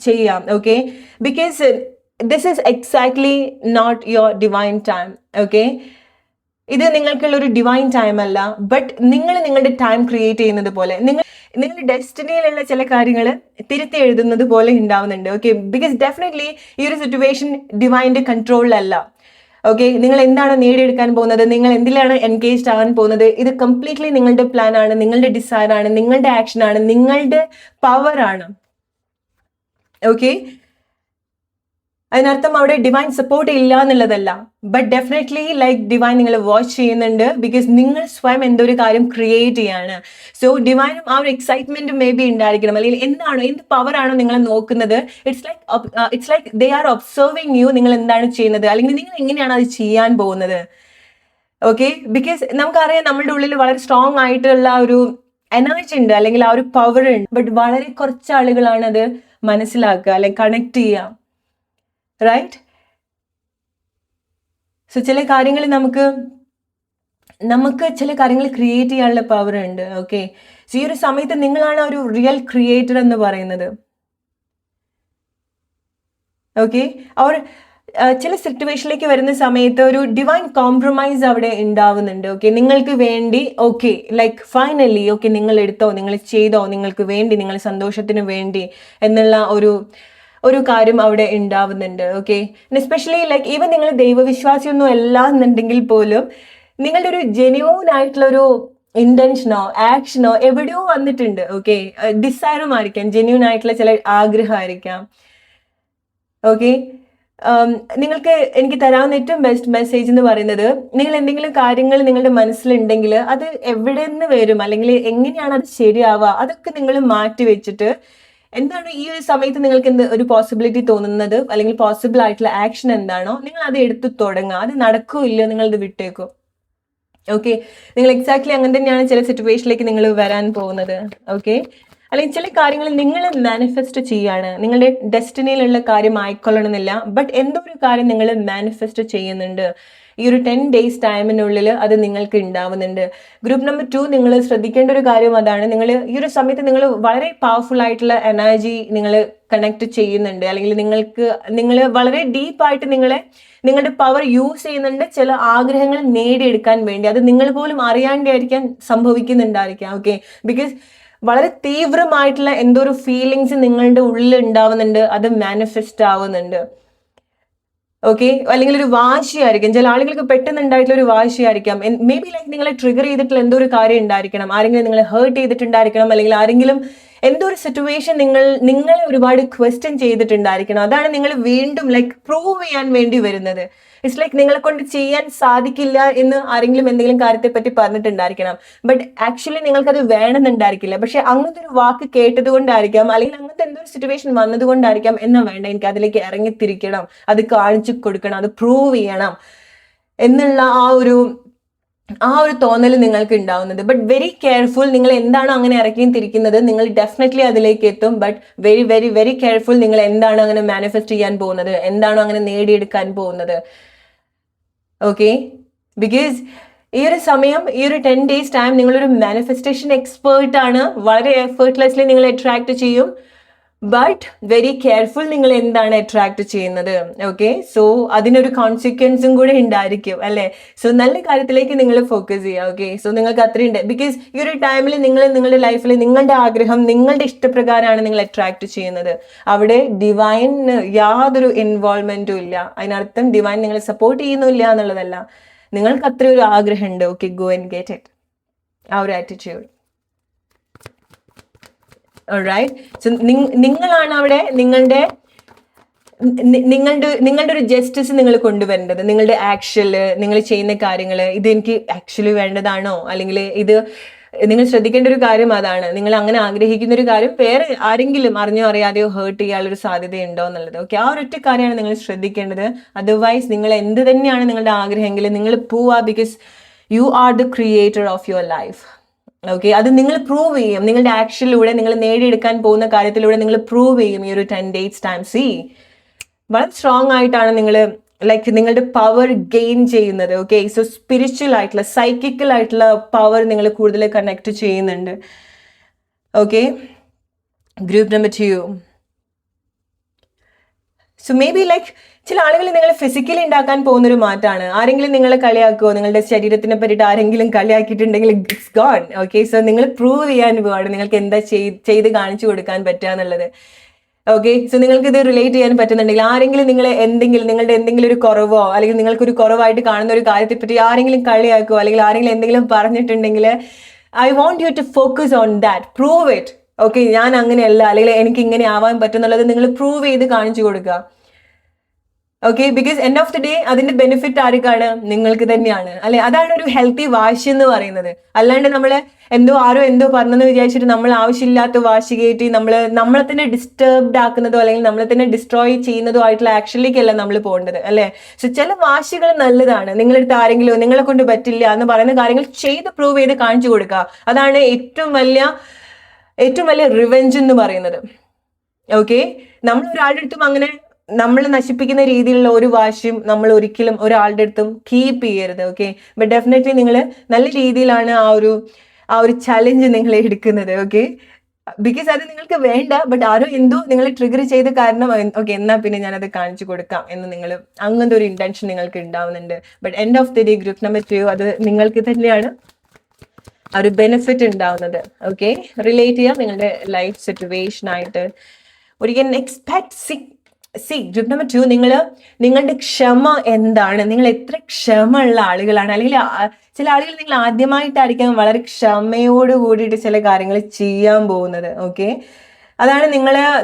ചെയ്യാം. Okay, because this is exactly not your divine time. Okay, ഇത് നിങ്ങൾക്കുള്ള ഒരു ഡിവൈൻ ടൈം അല്ല, ബട്ട് നിങ്ങൾ നിങ്ങളുടെ ടൈം ക്രിയേറ്റ് ചെയ്യുന്നത് പോലെ, നിങ്ങളുടെ ഡെസ്റ്റിനിയിലുള്ള ചില കാര്യങ്ങൾ തിരുത്തി എഴുതുന്നത് പോലെ ഉണ്ടാവുന്നുണ്ട്. ഓക്കെ, ബിക്കോസ് ഡെഫിനറ്റ്ലി ഈ ഒരു സിറ്റുവേഷൻ ഡിവൈൻ്റെ കൺട്രോളിലല്ല. ഓക്കെ, നിങ്ങൾ എന്താണ് നേടിയെടുക്കാൻ പോകുന്നത്, നിങ്ങൾ എന്തിലാണ് എൻഗേജ്ഡ് ആകാൻ പോകുന്നത്, ഇത് കംപ്ലീറ്റ്ലി നിങ്ങളുടെ പ്ലാൻ ആണ്, നിങ്ങളുടെ ഡിസൈർ ആണ്, നിങ്ങളുടെ ആക്ഷൻ ആണ്, നിങ്ങളുടെ പവർ ആണ്. ഓക്കെ, അതിനർത്ഥം അവിടെ ഡിവൈൻ സപ്പോർട്ട് ഇല്ല എന്നുള്ളതല്ല, ബട്ട് ഡെഫിനറ്റ്ലി ലൈക്ക് ഡിവൈൻ നിങ്ങൾ വാച്ച് ചെയ്യുന്നുണ്ട്. ബിക്കോസ് നിങ്ങൾ സ്വയം എന്തൊരു കാര്യം ക്രിയേറ്റ് ചെയ്യാണ്. സോ ഡിവൈനും ആ ഒരു എക്സൈറ്റ്മെന്റ് മേ ബി ഉണ്ടായിരിക്കണം. അല്ലെങ്കിൽ എന്ത് പവർ ആണോ നിങ്ങൾ നോക്കുന്നത്, it's like they are observing you. നിങ്ങൾ എന്താണ് ചെയ്യുന്നത്, അല്ലെങ്കിൽ നിങ്ങൾ എങ്ങനെയാണ് അത് ചെയ്യാൻ പോകുന്നത്. ഓക്കെ, ബിക്കോസ് നമുക്കറിയാം നമ്മളുടെ ഉള്ളിൽ വളരെ സ്ട്രോങ് ആയിട്ടുള്ള ഒരു എനർജി ഉണ്ട്, അല്ലെങ്കിൽ ആ ഒരു പവർ ഉണ്ട്. ബട്ട് വളരെ കുറച്ച് ആളുകളാണ് അത് മനസ്സിലാക്കുക, അല്ലെങ്കിൽ കണക്ട് ചെയ്യുക. റൈറ്റ്? സോ ചില കാര്യങ്ങൾ നമുക്ക് ചില കാര്യങ്ങൾ ക്രിയേറ്റ് ചെയ്യാനുള്ള പവർ ഉണ്ട്. ഓക്കെ, സോ ഈ ഒരു സമയത്ത് നിങ്ങളാണ് ഒരു റിയൽ ക്രിയേറ്റർ എന്ന് പറയുന്നത്. ഓക്കെ, അവർ ചില സിറ്റുവേഷനിലേക്ക് വരുന്ന സമയത്ത് ഒരു ഡിവൈൻ കോംപ്രമൈസ് അവിടെ ഉണ്ടാവുന്നുണ്ട്. ഓക്കെ, നിങ്ങൾക്ക് വേണ്ടി, ഓക്കെ, ലൈക്ക് ഫൈനലി ഓക്കെ നിങ്ങൾ എടുത്തോ, നിങ്ങൾ ചെയ്തോ, നിങ്ങൾക്ക് വേണ്ടി, നിങ്ങളുടെ സന്തോഷത്തിന് വേണ്ടി എന്നുള്ള ഒരു കാര്യം അവിടെ ഉണ്ടാവുന്നുണ്ട്. ഓക്കെ, എസ്പെഷ്യലി ലൈക്ക് ഈവൻ നിങ്ങൾ ദൈവവിശ്വാസിയൊന്നും അല്ല എന്നുണ്ടെങ്കിൽ പോലും നിങ്ങളുടെ ഒരു ജെന്യൂൻ ആയിട്ടുള്ള ഒരു ഇന്റൻഷനോ ആക്ഷനോ എവിടെയോ വന്നിട്ടുണ്ട്. ഓക്കെ, ഡിസൈറും ആയിരിക്കാം, ജെന്യൂൻ ആയിട്ടുള്ള ചില ആഗ്രഹമായിരിക്കാം. ഓക്കെ, നിങ്ങൾക്ക് എനിക്ക് തരാവുന്ന ഏറ്റവും ബെസ്റ്റ് മെസ്സേജ് എന്ന് പറയുന്നത്, നിങ്ങൾ എന്തെങ്കിലും കാര്യങ്ങൾ നിങ്ങളുടെ മനസ്സിലുണ്ടെങ്കിൽ അത് എവിടെ നിന്ന് വരും, അല്ലെങ്കിൽ എങ്ങനെയാണ് അത് ശരിയാവുക, അതൊക്കെ നിങ്ങൾ മാറ്റി വെച്ചിട്ട് എന്താണ് ഈ ഒരു സമയത്ത് നിങ്ങൾക്ക് ഒരു പോസിബിലിറ്റി തോന്നുന്നത്, അല്ലെങ്കിൽ പോസിബിൾ ആയിട്ടുള്ള ആക്ഷൻ എന്താണോ നിങ്ങൾ അത് എടുത്തു തുടങ്ങുക. അത് നടക്കോ ഇല്ലയോ നിങ്ങളത് വിട്ടേക്കോ. ഓക്കെ, നിങ്ങൾ എക്സാക്ട്ലി അങ്ങനെ തന്നെയാണ് ചില സിറ്റുവേഷനിലേക്ക് നിങ്ങൾ വരാൻ പോകുന്നത്. ഓക്കെ, അല്ലെങ്കിൽ ചില കാര്യങ്ങൾ നിങ്ങൾ മാനിഫെസ്റ്റ് ചെയ്യാണ്. നിങ്ങളുടെ ഡെസ്റ്റിനിയിലുള്ള കാര്യം ആയിക്കൊള്ളണമെന്നില്ല, ബട്ട് എന്തോ ഒരു കാര്യം നിങ്ങൾ മാനിഫെസ്റ്റ് ചെയ്യുന്നുണ്ട്. ഈ ഒരു 10 days ടൈമിനുള്ളിൽ അത് നിങ്ങൾക്ക് ഉണ്ടാവുന്നുണ്ട്. ഗ്രൂപ്പ് നമ്പർ 2 നിങ്ങൾ ശ്രദ്ധിക്കേണ്ട ഒരു കാര്യം അതാണ്, നിങ്ങൾ ഈ ഒരു സമയത്ത് നിങ്ങൾ വളരെ പവർഫുൾ ആയിട്ടുള്ള എനർജി നിങ്ങൾ കണക്ട് ചെയ്യുന്നുണ്ട്, അല്ലെങ്കിൽ നിങ്ങൾ വളരെ ഡീപ്പായിട്ട് നിങ്ങളുടെ പവർ യൂസ് ചെയ്യുന്നുണ്ട് ചില ആഗ്രഹങ്ങൾ നേടിയെടുക്കാൻ വേണ്ടി. അത് നിങ്ങൾ പോലും അറിയാണ്ടായിരിക്കാൻ സംഭവിക്കുന്നുണ്ടായിരിക്കാം. ഓക്കെ, ബിക്കോസ് വളരെ തീവ്രമായിട്ടുള്ള എന്തോ ഒരു ഫീലിങ്സ് നിങ്ങളുടെ ഉള്ളിൽ ഉണ്ടാവുന്നുണ്ട്, അത് മാനിഫെസ്റ്റ് ആവുന്നുണ്ട്. ഓക്കെ, അല്ലെങ്കിൽ ഒരു വാശിയായിരിക്കും. ചില ആളുകൾക്ക് പെട്ടെന്ന് ഉണ്ടായിട്ടുള്ള ഒരു വാശിയായിരിക്കാം. മേ ബി ലൈക്ക് നിങ്ങളെ ട്രിഗർ ചെയ്തിട്ടുള്ള എന്തോ ഒരു കാര്യം ഉണ്ടായിരിക്കണം, ആരെങ്കിലും നിങ്ങളെ ഹേർട്ട് ചെയ്തിട്ടുണ്ടായിരിക്കണം, അല്ലെങ്കിൽ ആരെങ്കിലും എന്തോ ഒരു സിറ്റുവേഷൻ നിങ്ങളെ ഒരുപാട് ക്വസ്റ്റ്യൻ ചെയ്തിട്ടുണ്ടായിരിക്കണം. അതാണ് നിങ്ങൾ വീണ്ടും ലൈക്ക് പ്രൂവ് ചെയ്യാൻ വേണ്ടി വരുന്നത്. ഇറ്റ്സ് ലൈക്ക് നിങ്ങളെ കൊണ്ട് ചെയ്യാൻ സാധിക്കില്ല എന്ന് ആരെങ്കിലും എന്തെങ്കിലും കാര്യത്തെ പറ്റി പറഞ്ഞിട്ടുണ്ടായിരിക്കണം, ബട്ട് ആക്ച്വലി നിങ്ങൾക്കത് വേണമെന്നുണ്ടായിരിക്കില്ല. പക്ഷെ അങ്ങനത്തെ ഒരു വാക്ക് കേട്ടത് കൊണ്ടായിരിക്കാം, അല്ലെങ്കിൽ അങ്ങനത്തെ എന്തോ ഒരു സിറ്റുവേഷൻ വന്നതുകൊണ്ടായിരിക്കാം, എന്നാ വേണ്ട എനിക്ക് അതിലേക്ക് ഇറങ്ങിത്തിരിക്കണം, അത് കാണിച്ചു കൊടുക്കണം, അത് പ്രൂവ് ചെയ്യണം എന്നുള്ള ആ ഒരു തോന്നൽ നിങ്ങൾക്ക് ഉണ്ടാവുന്നത്. ബട്ട് വെരി കെയർഫുൾ, നിങ്ങൾ എന്താണോ അങ്ങനെ ഇറക്കി തിരിക്കുന്നത് നിങ്ങൾ ഡെഫിനറ്റ്ലി അതിലേക്ക് എത്തും. But very very very careful, നിങ്ങൾ എന്താണോ അങ്ങനെ മാനിഫെസ്റ്റ് ചെയ്യാൻ പോകുന്നത്, എന്താണോ അങ്ങനെ നേടിയെടുക്കാൻ പോകുന്നത്. ഓക്കെ, ബിക്കോസ് ഈ ഒരു സമയം, ഈ ഒരു 10 days ടൈം നിങ്ങളൊരു മാനിഫെസ്റ്റേഷൻ എക്സ്പേർട്ട് ആണ്. വളരെ എഫേർട്ട്ലെസ്ലി നിങ്ങൾ അട്രാക്ട് ചെയ്യും. ബട്ട് വെരി കെയർഫുൾ നിങ്ങൾ എന്താണ് അട്രാക്ട് ചെയ്യുന്നത്. ഓക്കെ, സോ അതിനൊരു കോൺസിക്വൻസും കൂടെ ഉണ്ടായിരിക്കും അല്ലേ. സോ നല്ല കാര്യത്തിലേക്ക് നിങ്ങൾ ഫോക്കസ് ചെയ്യുക. ഓക്കെ, സോ നിങ്ങൾക്ക് അത്രയുണ്ട്. ബിക്കോസ് ഈ ഒരു ടൈമിൽ നിങ്ങൾ നിങ്ങളുടെ ലൈഫിൽ നിങ്ങളുടെ ആഗ്രഹം നിങ്ങളുടെ ഇഷ്ടപ്രകാരമാണ് നിങ്ങൾ അട്രാക്ട് ചെയ്യുന്നത്. അവിടെ ഡിവൈന് യാതൊരു ഇൻവോൾവ്മെന്റും ഇല്ല. അതിനർത്ഥം ഡിവൈൻ നിങ്ങളെ സപ്പോർട്ട് ചെയ്യുന്നില്ല എന്നുള്ളതല്ല. നിങ്ങൾക്ക് അത്ര ഒരു ആഗ്രഹമുണ്ട്. Okay, go and get it. ആ ഒരു ആറ്റിറ്റ്യൂഡ്. ഓൾറൈറ്റ്, സോ നിങ്ങളാണ് അവിടെ നിങ്ങളുടെ ഒരു ജസ്റ്റിസ് നിങ്ങൾ കൊണ്ടുവരേണ്ടത്. നിങ്ങളുടെ ആക്ഷനില് നിങ്ങൾ ചെയ്യുന്ന കാര്യങ്ങൾ ഇത് എനിക്ക് ആക്ച്വലി വേണ്ടതാണോ, അല്ലെങ്കിൽ ഇത് നിങ്ങൾ ശ്രദ്ധിക്കേണ്ട ഒരു കാര്യം അതാണ്. നിങ്ങൾ അങ്ങനെ ആഗ്രഹിക്കുന്ന ഒരു കാര്യം വേറെ ആരെങ്കിലും അറിഞ്ഞോ അറിയാതെയോ ഹേർട്ട് ചെയ്യാനൊരു സാധ്യതയുണ്ടോ എന്നുള്ളത്. ഓക്കെ, ആ ഒരൊറ്റ കാര്യമാണ് നിങ്ങൾ ശ്രദ്ധിക്കേണ്ടത്. അതർവൈസ് നിങ്ങൾ എന്ത് തന്നെയാണ് നിങ്ങളുടെ ആഗ്രഹമെങ്കിൽ നിങ്ങൾ പോവാ. Because you are the creator of your life. Okay, അത് നിങ്ങൾ പ്രൂവ് ചെയ്യും. നിങ്ങളുടെ ആക്ഷനിലൂടെ നിങ്ങൾ നേടിയെടുക്കാൻ പോകുന്ന കാര്യത്തിലൂടെ നിങ്ങൾ പ്രൂവ് ചെയ്യും ഈ ഒരു 10 days ടൈം. സി, വളരെ സ്ട്രോങ് ആയിട്ടാണ് നിങ്ങൾ ലൈക്ക് നിങ്ങളുടെ പവർ ഗെയിൻ ചെയ്യുന്നത്. ഓക്കെ, സോ സ്പിരിച്വൽ ആയിട്ടുള്ള സൈക്കിക്കൽ ആയിട്ടുള്ള പവർ നിങ്ങൾ കൂടുതൽ കണക്ട് ചെയ്യുന്നുണ്ട്. Okay, group number 2. So may be like ചില ആളുകൾ നിങ്ങൾ ഫിസിക്കലി ഉണ്ടാക്കാൻ പോകുന്നൊരു മാറ്റമാണ്. ആരെങ്കിലും നിങ്ങളെ കളിയാക്കുമോ, നിങ്ങളുടെ ശരീരത്തിനെ പറ്റിയിട്ട് ആരെങ്കിലും കളിയാക്കിയിട്ടുണ്ടെങ്കിൽ ഇറ്റ്സ് ഗോൺ. ഓക്കെ, സോ നിങ്ങൾ പ്രൂവ് ചെയ്യാൻ പോവാണ് നിങ്ങൾക്ക് എന്താ ചെയ്ത് കാണിച്ചു കൊടുക്കാൻ പറ്റുക എന്നുള്ളത്. ഓക്കെ, സോ നിങ്ങൾക്ക് ഇത് റിലേറ്റ് ചെയ്യാൻ പറ്റുന്നുണ്ടെങ്കിൽ ആരെങ്കിലും നിങ്ങളുടെ എന്തെങ്കിലും ഒരു കുറവോ അല്ലെങ്കിൽ നിങ്ങൾക്കൊരു കുറവായിട്ട് കാണുന്ന ഒരു കാര്യത്തെ പറ്റി ആരെങ്കിലും കളിയാക്കുമോ അല്ലെങ്കിൽ ആരെങ്കിലും എന്തെങ്കിലും പറഞ്ഞിട്ടുണ്ടെങ്കിൽ I want you to focus on that, prove it. Okay, ഞാൻ അങ്ങനെയല്ല അല്ലെങ്കിൽ എനിക്ക് ഇങ്ങനെ ആവാൻ പറ്റുന്നുള്ളത് നിങ്ങൾ പ്രൂവ് ചെയ്ത് കാണിച്ചു കൊടുക്കുക. Okay, because end of the day അതിന്റെ ബെനിഫിറ്റ് ആർക്കാണ്? നിങ്ങൾക്ക് തന്നെയാണ് അല്ലെ. അതാണ് ഒരു ഹെൽത്തി വാശി എന്ന് പറയുന്നത്. അല്ലാണ്ട് നമ്മളെ ആരോ എന്തോ പറഞ്ഞെന്ന് വിചാരിച്ചിട്ട് നമ്മൾ ആവശ്യമില്ലാത്ത വാശി കയറ്റി നമ്മളെ തന്നെ ഡിസ്റ്റർബ്ഡ് ആക്കുന്നതോ അല്ലെങ്കിൽ നമ്മളെ തന്നെ ഡിസ്ട്രോയ് ചെയ്യുന്നതോ ആയിട്ടുള്ള ആക്ഷനിലേക്കല്ല നമ്മൾ പോകേണ്ടത് അല്ലെ. സോ ചില വാശികൾ നല്ലതാണ്. നിങ്ങളടുത്ത് ആരെങ്കിലും നിങ്ങളെ കൊണ്ട് പറ്റില്ല എന്ന് പറയുന്ന കാര്യങ്ങൾ ചെയ്ത് പ്രൂവ് ചെയ്ത് കാണിച്ചു കൊടുക്കുക. അതാണ് ഏറ്റവും വലിയ റിവെഞ്ച് എന്ന് പറയുന്നത്. ഓക്കെ, നമ്മൾ ഒരാളുടെ അടുത്തും അങ്ങനെ നമ്മൾ നശിപ്പിക്കുന്ന രീതിയിലുള്ള ഒരു വാശിയും നമ്മൾ ഒരിക്കലും ഒരാളുടെ അടുത്തും കീപ്പ് ചെയ്യരുത്. ഓക്കെ, ബട്ട് ഡെഫിനറ്റ്ലി നിങ്ങൾ നല്ല രീതിയിലാണ് ആ ഒരു ചലഞ്ച് നിങ്ങൾ എടുക്കുന്നത്. ഓക്കെ, ബിക്കോസ് അത് നിങ്ങൾക്ക് വേണ്ട, ബട്ട് ആരോ എന്തോ നിങ്ങൾ ട്രിഗർ ചെയ്ത കാരണം ഓക്കെ എന്നാ പിന്നെ ഞാനത് കാണിച്ചു കൊടുക്കാം എന്ന് നിങ്ങൾ അങ്ങനത്തെ ഒരു ഇന്റൻഷൻ നിങ്ങൾക്ക് ഉണ്ടാവുന്നുണ്ട്. But end of the day group number 2 അത് നിങ്ങൾക്ക് തന്നെയാണ് ആ ഒരു ബെനിഫിറ്റ് ഉണ്ടാവുന്നത്. ഓക്കെ, റിലേറ്റ് ചെയ്യാം നിങ്ങളുടെ ലൈഫ് സിറ്റുവേഷൻ ആയിട്ട്. ഒരിക്കലും എക്സ്പെക്ട് ഗ്രൂപ്പ് നമ്പർ 2 നിങ്ങളുടെ ക്ഷമ എന്താണ്? നിങ്ങൾ എത്ര ക്ഷമ ഉള്ള ആളുകളാണ്? അല്ലെങ്കിൽ ചില ആളുകൾ നിങ്ങൾ ആദ്യമായിട്ടായിരിക്കാം വളരെ ക്ഷമയോട് കൂടിയിട്ട് ചില കാര്യങ്ങൾ ചെയ്യാൻ പോകുന്നത്. ഓക്കെ, അതാണ്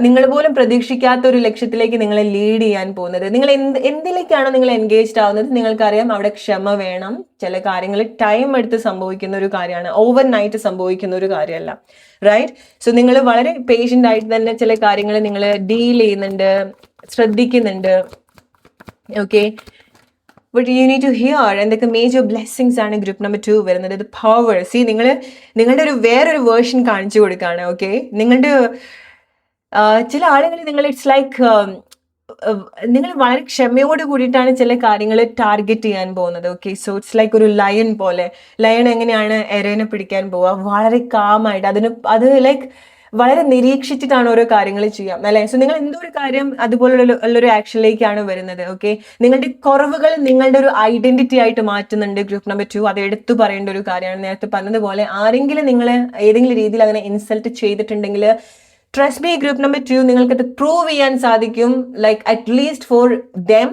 നിങ്ങൾ പോലും പ്രതീക്ഷിക്കാത്ത ഒരു ലക്ഷ്യത്തിലേക്ക് നിങ്ങളെ ലീഡ് ചെയ്യാൻ പോകുന്നത്. നിങ്ങൾ എന്തിലേക്കാണോ നിങ്ങൾ എൻഗേജ്ഡ് ആവുന്നത് നിങ്ങൾക്കറിയാം അവിടെ ക്ഷമ വേണം. ചില കാര്യങ്ങൾ ടൈം എടുത്ത് സംഭവിക്കുന്ന ഒരു കാര്യമാണ്, ഓവർ നൈറ്റ് സംഭവിക്കുന്ന ഒരു കാര്യമല്ല. റൈറ്റ്, സോ നിങ്ങൾ വളരെ പേഷ്യൻ്റ് ആയിട്ട് തന്നെ ചില കാര്യങ്ങൾ നിങ്ങൾ ഡീൽ ചെയ്യുന്നുണ്ട്, ശ്രദ്ധിക്കുന്നുണ്ട്. Okay, but you need to hear എന്തൊക്കെ മേജർ ബ്ലെസ്സിങ്സ് ആണ് ഗ്രൂപ്പ് നമ്പർ 2 വരുന്നത്. ഇത് പവർ. സി, നിങ്ങളുടെ വേറൊരു വേർഷൻ കാണിച്ചു കൊടുക്കുകയാണ്. ഓക്കെ, ചില ആളുകൾ ഇറ്റ്സ് ലൈക്ക് നിങ്ങൾ വളരെ ക്ഷമയോട് കൂടിയിട്ടാണ് ചില കാര്യങ്ങൾ ടാർഗറ്റ് ചെയ്യാൻ പോകുന്നത്. ഓക്കെ, സോ ഇറ്റ്സ് ലൈക്ക് ഒരു ലയൺ പോലെ. ലയൺ എങ്ങനെയാണ് എരേനെ പിടിക്കാൻ പോവുക? വളരെ കാമായിട്ട് അത് ലൈക്ക് വളരെ നിരീക്ഷിച്ചിട്ടാണ് ഓരോ കാര്യങ്ങൾ ചെയ്യാം അല്ലെ. സോ നിങ്ങൾ എന്തോ ഒരു കാര്യം അതുപോലുള്ളൊരു ആക്ഷനിലേക്കാണ് വരുന്നത്. ഓക്കെ, നിങ്ങളുടെ കുറവുകൾ നിങ്ങളുടെ ഒരു ഐഡന്റിറ്റി ആയിട്ട് മാറ്റുന്നുണ്ട് ഗ്രൂപ്പ് നമ്പർ 2. അത് എടുത്തു പറയേണ്ട ഒരു കാര്യമാണ്. നേരത്തെ പറഞ്ഞതുപോലെ ആരെങ്കിലും നിങ്ങളെ ഏതെങ്കിലും രീതിയിൽ അങ്ങനെ ഇൻസൾട്ട് ചെയ്തിട്ടുണ്ടെങ്കിൽ ട്രസ്റ്റ് മീ ഗ്രൂപ്പ് നമ്പർ 2 നിങ്ങൾക്കത് പ്രൂവ് ചെയ്യാൻ സാധിക്കും, like at least for them.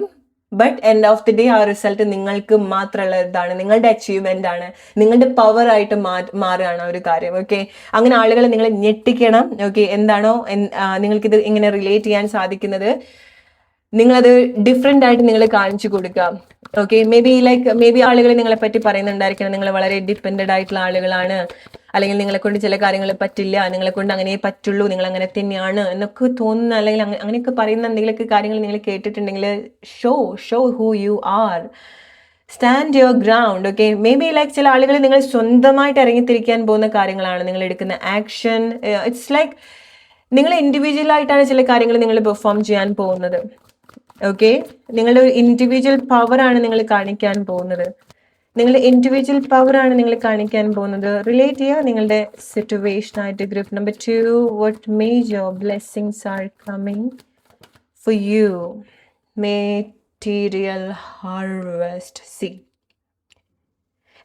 But end of the day ആ റിസൾട്ട് നിങ്ങൾക്ക് മാത്രമുള്ളതാണ്, നിങ്ങളുടെ അച്ചീവ്മെന്റ് ആണ്, നിങ്ങളുടെ പവർ ആയിട്ട് മാറുകയാണ് ഒരു കാര്യം. ഓക്കെ, അങ്ങനെ ആളുകളെ നിങ്ങൾ ഞെട്ടിക്കണം. ഓക്കെ, എന്താണോ നിങ്ങൾക്കിത് ഇങ്ങനെ റിലേറ്റ് ചെയ്യാൻ സാധിക്കുന്നത് നിങ്ങളത് ഡിഫറെൻ്റ് ആയിട്ട് നിങ്ങൾ കാണിച്ചു കൊടുക്കുക. ഓക്കെ, മേ ബി ആളുകൾ നിങ്ങളെ പറ്റി പറയുന്നുണ്ടായിരിക്കണം നിങ്ങൾ വളരെ ഡിപ്പെൻഡഡ് ആയിട്ടുള്ള ആളുകളാണ്, അല്ലെങ്കിൽ നിങ്ങളെ കൊണ്ട് ചില കാര്യങ്ങൾ പറ്റില്ല, നിങ്ങളെ കൊണ്ട് അങ്ങനെ പറ്റുള്ളൂ, നിങ്ങൾ അങ്ങനെ തന്നെയാണ് എന്നൊക്കെ തോന്നുന്ന അല്ലെങ്കിൽ അങ്ങനെയൊക്കെ പറയുന്ന എന്തെങ്കിലുമൊക്കെ കാര്യങ്ങൾ നിങ്ങൾ കേട്ടിട്ടുണ്ടെങ്കിൽ show who you are, stand your ground. Okay, maybe like ചില ആളുകൾ നിങ്ങൾ സ്വന്തമായിട്ട് ഇറങ്ങിത്തിരിക്കാൻ പോകുന്ന കാര്യങ്ങളാണ് നിങ്ങൾ എടുക്കുന്ന ആക്ഷൻ. ഇറ്റ്സ് ലൈക്ക് നിങ്ങൾ ഇൻഡിവിജ്വൽ ആയിട്ടാണ് ചില കാര്യങ്ങൾ നിങ്ങൾ പെർഫോം ചെയ്യാൻ പോകുന്നത്. ഓക്കെ, നിങ്ങളുടെ ഒരു ഇൻഡിവിജ്വൽ പവർ ആണ് നിങ്ങൾ കാണിക്കാൻ പോകുന്നത്. നിങ്ങളുടെ ഇൻഡിവിജ്വൽ പവറാണ് നിങ്ങൾ കാണിക്കാൻ പോകുന്നത്. റിലേറ്റ് ചെയ്യുക നിങ്ങളുടെ സിറ്റുവേഷനായിട്ട്. Group number 2, what major blessings are coming for you? Material harvest. See,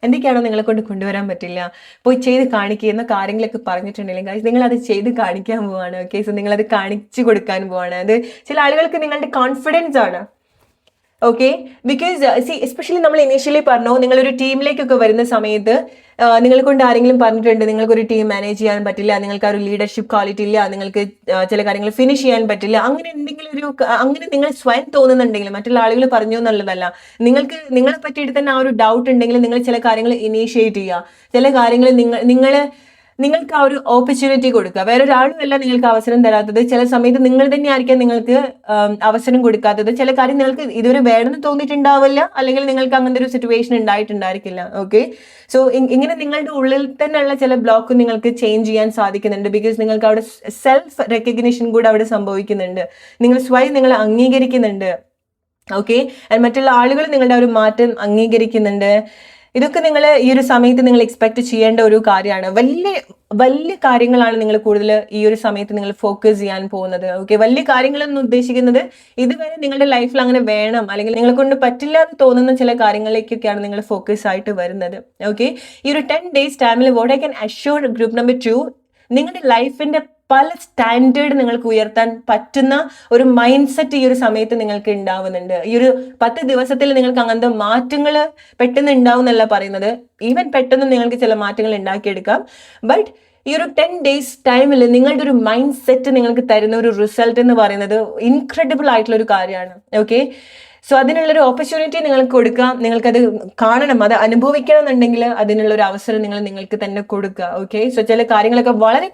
എന്തൊക്കെയാണോ നിങ്ങളെ കൊണ്ട് കൊണ്ടുവരാൻ പറ്റില്ല, പോയി ചെയ്ത് കാണിക്കുന്ന കാര്യങ്ങളൊക്കെ പറഞ്ഞിട്ടുണ്ടെങ്കിൽ ഗൈസ് നിങ്ങൾ അത് ചെയ്ത് കാണിക്കാൻ പോവാണ്. ഓക്കെ, സോ നിങ്ങളത് കാണിച്ചു കൊടുക്കാൻ പോവാണ്. അത് ചില ആളുകൾക്ക് നിങ്ങളുടെ കോൺഫിഡൻസ് ആണ്. ഓക്കെ, ബിക്കോസ് സി എസ്പെഷ്യലി നമ്മൾ ഇനീഷ്യലി പറഞ്ഞു, നിങ്ങളൊരു ടീമിലേക്കൊക്കെ വരുന്ന സമയത്ത് നിങ്ങളെ കൊണ്ട് ആരെങ്കിലും പറഞ്ഞിട്ടുണ്ട് നിങ്ങൾക്കൊരു ടീം മാനേജ് ചെയ്യാൻ പറ്റില്ല, നിങ്ങൾക്ക് ആ ഒരു ലീഡർഷിപ്പ് ക്വാളിറ്റി ഇല്ല, നിങ്ങൾക്ക് ചില കാര്യങ്ങൾ ഫിനിഷ് ചെയ്യാൻ പറ്റില്ല, അങ്ങനെ എന്തെങ്കിലും അങ്ങനെ നിങ്ങൾ സ്വയം തോന്നുന്നുണ്ടെങ്കിൽ, മറ്റുള്ള ആളുകൾ പറഞ്ഞു എന്നുള്ളതല്ല, നിങ്ങൾക്ക് നിങ്ങളെ പറ്റിയിട്ട് തന്നെ ആ ഒരു ഡൗട്ട് ഉണ്ടെങ്കിൽ നിങ്ങൾ ചില കാര്യങ്ങൾ ഇനീഷ്യേറ്റ് ചെയ്യുക. ചില കാര്യങ്ങൾ നിങ്ങൾക്ക് ആ ഒരു ഓപ്പർച്യൂണിറ്റി കൊടുക്കുക. വേറൊരാളുമല്ല നിങ്ങൾക്ക് അവസരം തരാത്തത്. ചില സമയത്ത് നിങ്ങൾ തന്നെ ആയിരിക്കാം നിങ്ങൾക്ക് അവസരം കൊടുക്കാത്തത്. ചില കാര്യം നിങ്ങൾക്ക് ഇതുവരെ വേണമെന്ന് തോന്നിയിട്ടുണ്ടാവില്ല, അല്ലെങ്കിൽ നിങ്ങൾക്ക് അങ്ങനത്തെ ഒരു സിറ്റുവേഷൻ ഉണ്ടായിട്ടുണ്ടായിരിക്കില്ല. ഓക്കെ, സോ ഇങ്ങനെ നിങ്ങളുടെ ഉള്ളിൽ തന്നെയുള്ള ചില ബ്ലോക്ക് നിങ്ങൾക്ക് ചേഞ്ച് ചെയ്യാൻ സാധിക്കുന്നുണ്ട്. ബിക്കോസ് നിങ്ങൾക്ക് അവിടെ സെൽഫ് റെക്കഗ്നിഷൻ കൂടെ അവിടെ സംഭവിക്കുന്നുണ്ട്. നിങ്ങൾ സ്വയം നിങ്ങളെ അംഗീകരിക്കുന്നുണ്ട്. ഓക്കെ, മറ്റുള്ള ആളുകൾ നിങ്ങളുടെ ഒരു മാറ്റം അംഗീകരിക്കുന്നുണ്ട്. ഇതൊക്കെ നിങ്ങൾ ഈ ഒരു സമയത്ത് നിങ്ങൾ എക്സ്പെക്ട് ചെയ്യേണ്ട ഒരു കാര്യമാണ്. വലിയ വലിയ കാര്യങ്ങളാണ് നിങ്ങൾ കൂടുതൽ ഈ ഒരു സമയത്ത് നിങ്ങൾ ഫോക്കസ് ചെയ്യാൻ പോകുന്നത്. ഓക്കെ, വലിയ കാര്യങ്ങളെന്ന് ഉദ്ദേശിക്കുന്നത് ഇതുവരെ നിങ്ങളുടെ ലൈഫിൽ അങ്ങനെ വേണം അല്ലെങ്കിൽ നിങ്ങളെ കൊണ്ട് പറ്റില്ല എന്ന് തോന്നുന്ന ചില കാര്യങ്ങളിലേക്കൊക്കെയാണ് നിങ്ങൾ ഫോക്കസ് ആയിട്ട് വരുന്നത്. ഓക്കെ, ഈ ഒരു 10 days ടൈമിൽ what I can assure group number 2, നിങ്ങളുടെ ലൈഫിന്റെ പല സ്റ്റാൻഡേർഡ് നിങ്ങൾക്ക് ഉയർത്താൻ പറ്റുന്ന ഒരു മൈൻഡ് സെറ്റ് ഈ ഒരു സമയത്ത് നിങ്ങൾക്ക് ഉണ്ടാവുന്നുണ്ട്. ഈ ഒരു 10 ദിവസത്തിൽ നിങ്ങൾക്ക് അങ്ങനത്തെ മാറ്റങ്ങൾ പെട്ടെന്ന് ഉണ്ടാവും എന്നല്ല പറയുന്നത്, ഈവൻ പെട്ടെന്ന് നിങ്ങൾക്ക് ചില മാറ്റങ്ങൾ ഉണ്ടാക്കിയെടുക്കാം. ബട്ട് ഈ ഒരു 10 days ടൈമിൽ നിങ്ങളുടെ ഒരു മൈൻഡ് സെറ്റ് നിങ്ങൾക്ക് തരുന്ന ഒരു റിസൾട്ട് എന്ന് പറയുന്നത് ഇൻക്രെഡിബിൾ ആയിട്ടുള്ള ഒരു കാര്യമാണ്. ഓക്കെ, സോ അതിനുള്ളൊരു ഓപ്പർച്യൂണിറ്റി നിങ്ങൾക്ക് കൊടുക്കാം. നിങ്ങൾക്കത് കാണണം, അത് അനുഭവിക്കണം എന്നുണ്ടെങ്കിൽ അതിനുള്ള ഒരു അവസരം നിങ്ങൾക്ക് തന്നെ കൊടുക്കുക. ഓക്കെ, സോ ചില കാര്യങ്ങളൊക്കെ വളരെ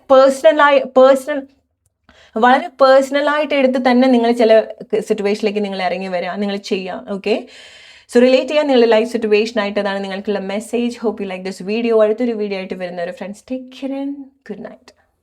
പേഴ്സണലായിട്ട് എടുത്ത് തന്നെ നിങ്ങൾ ചില സിറ്റുവേഷനിലേക്ക് നിങ്ങൾ ഇറങ്ങി വരിക, നിങ്ങൾ ചെയ്യുക. ഓക്കെ, സോ റിലേറ്റ് ചെയ്യാൻ നിങ്ങളുടെ ലൈഫ് സിറ്റുവേഷൻ ആയിട്ട് അതാണ് നിങ്ങൾക്കുള്ള message. Hope you like this video. അടുത്തൊരു വീഡിയോ ആയിട്ട് വരുന്നവരെ friends, take care and good night.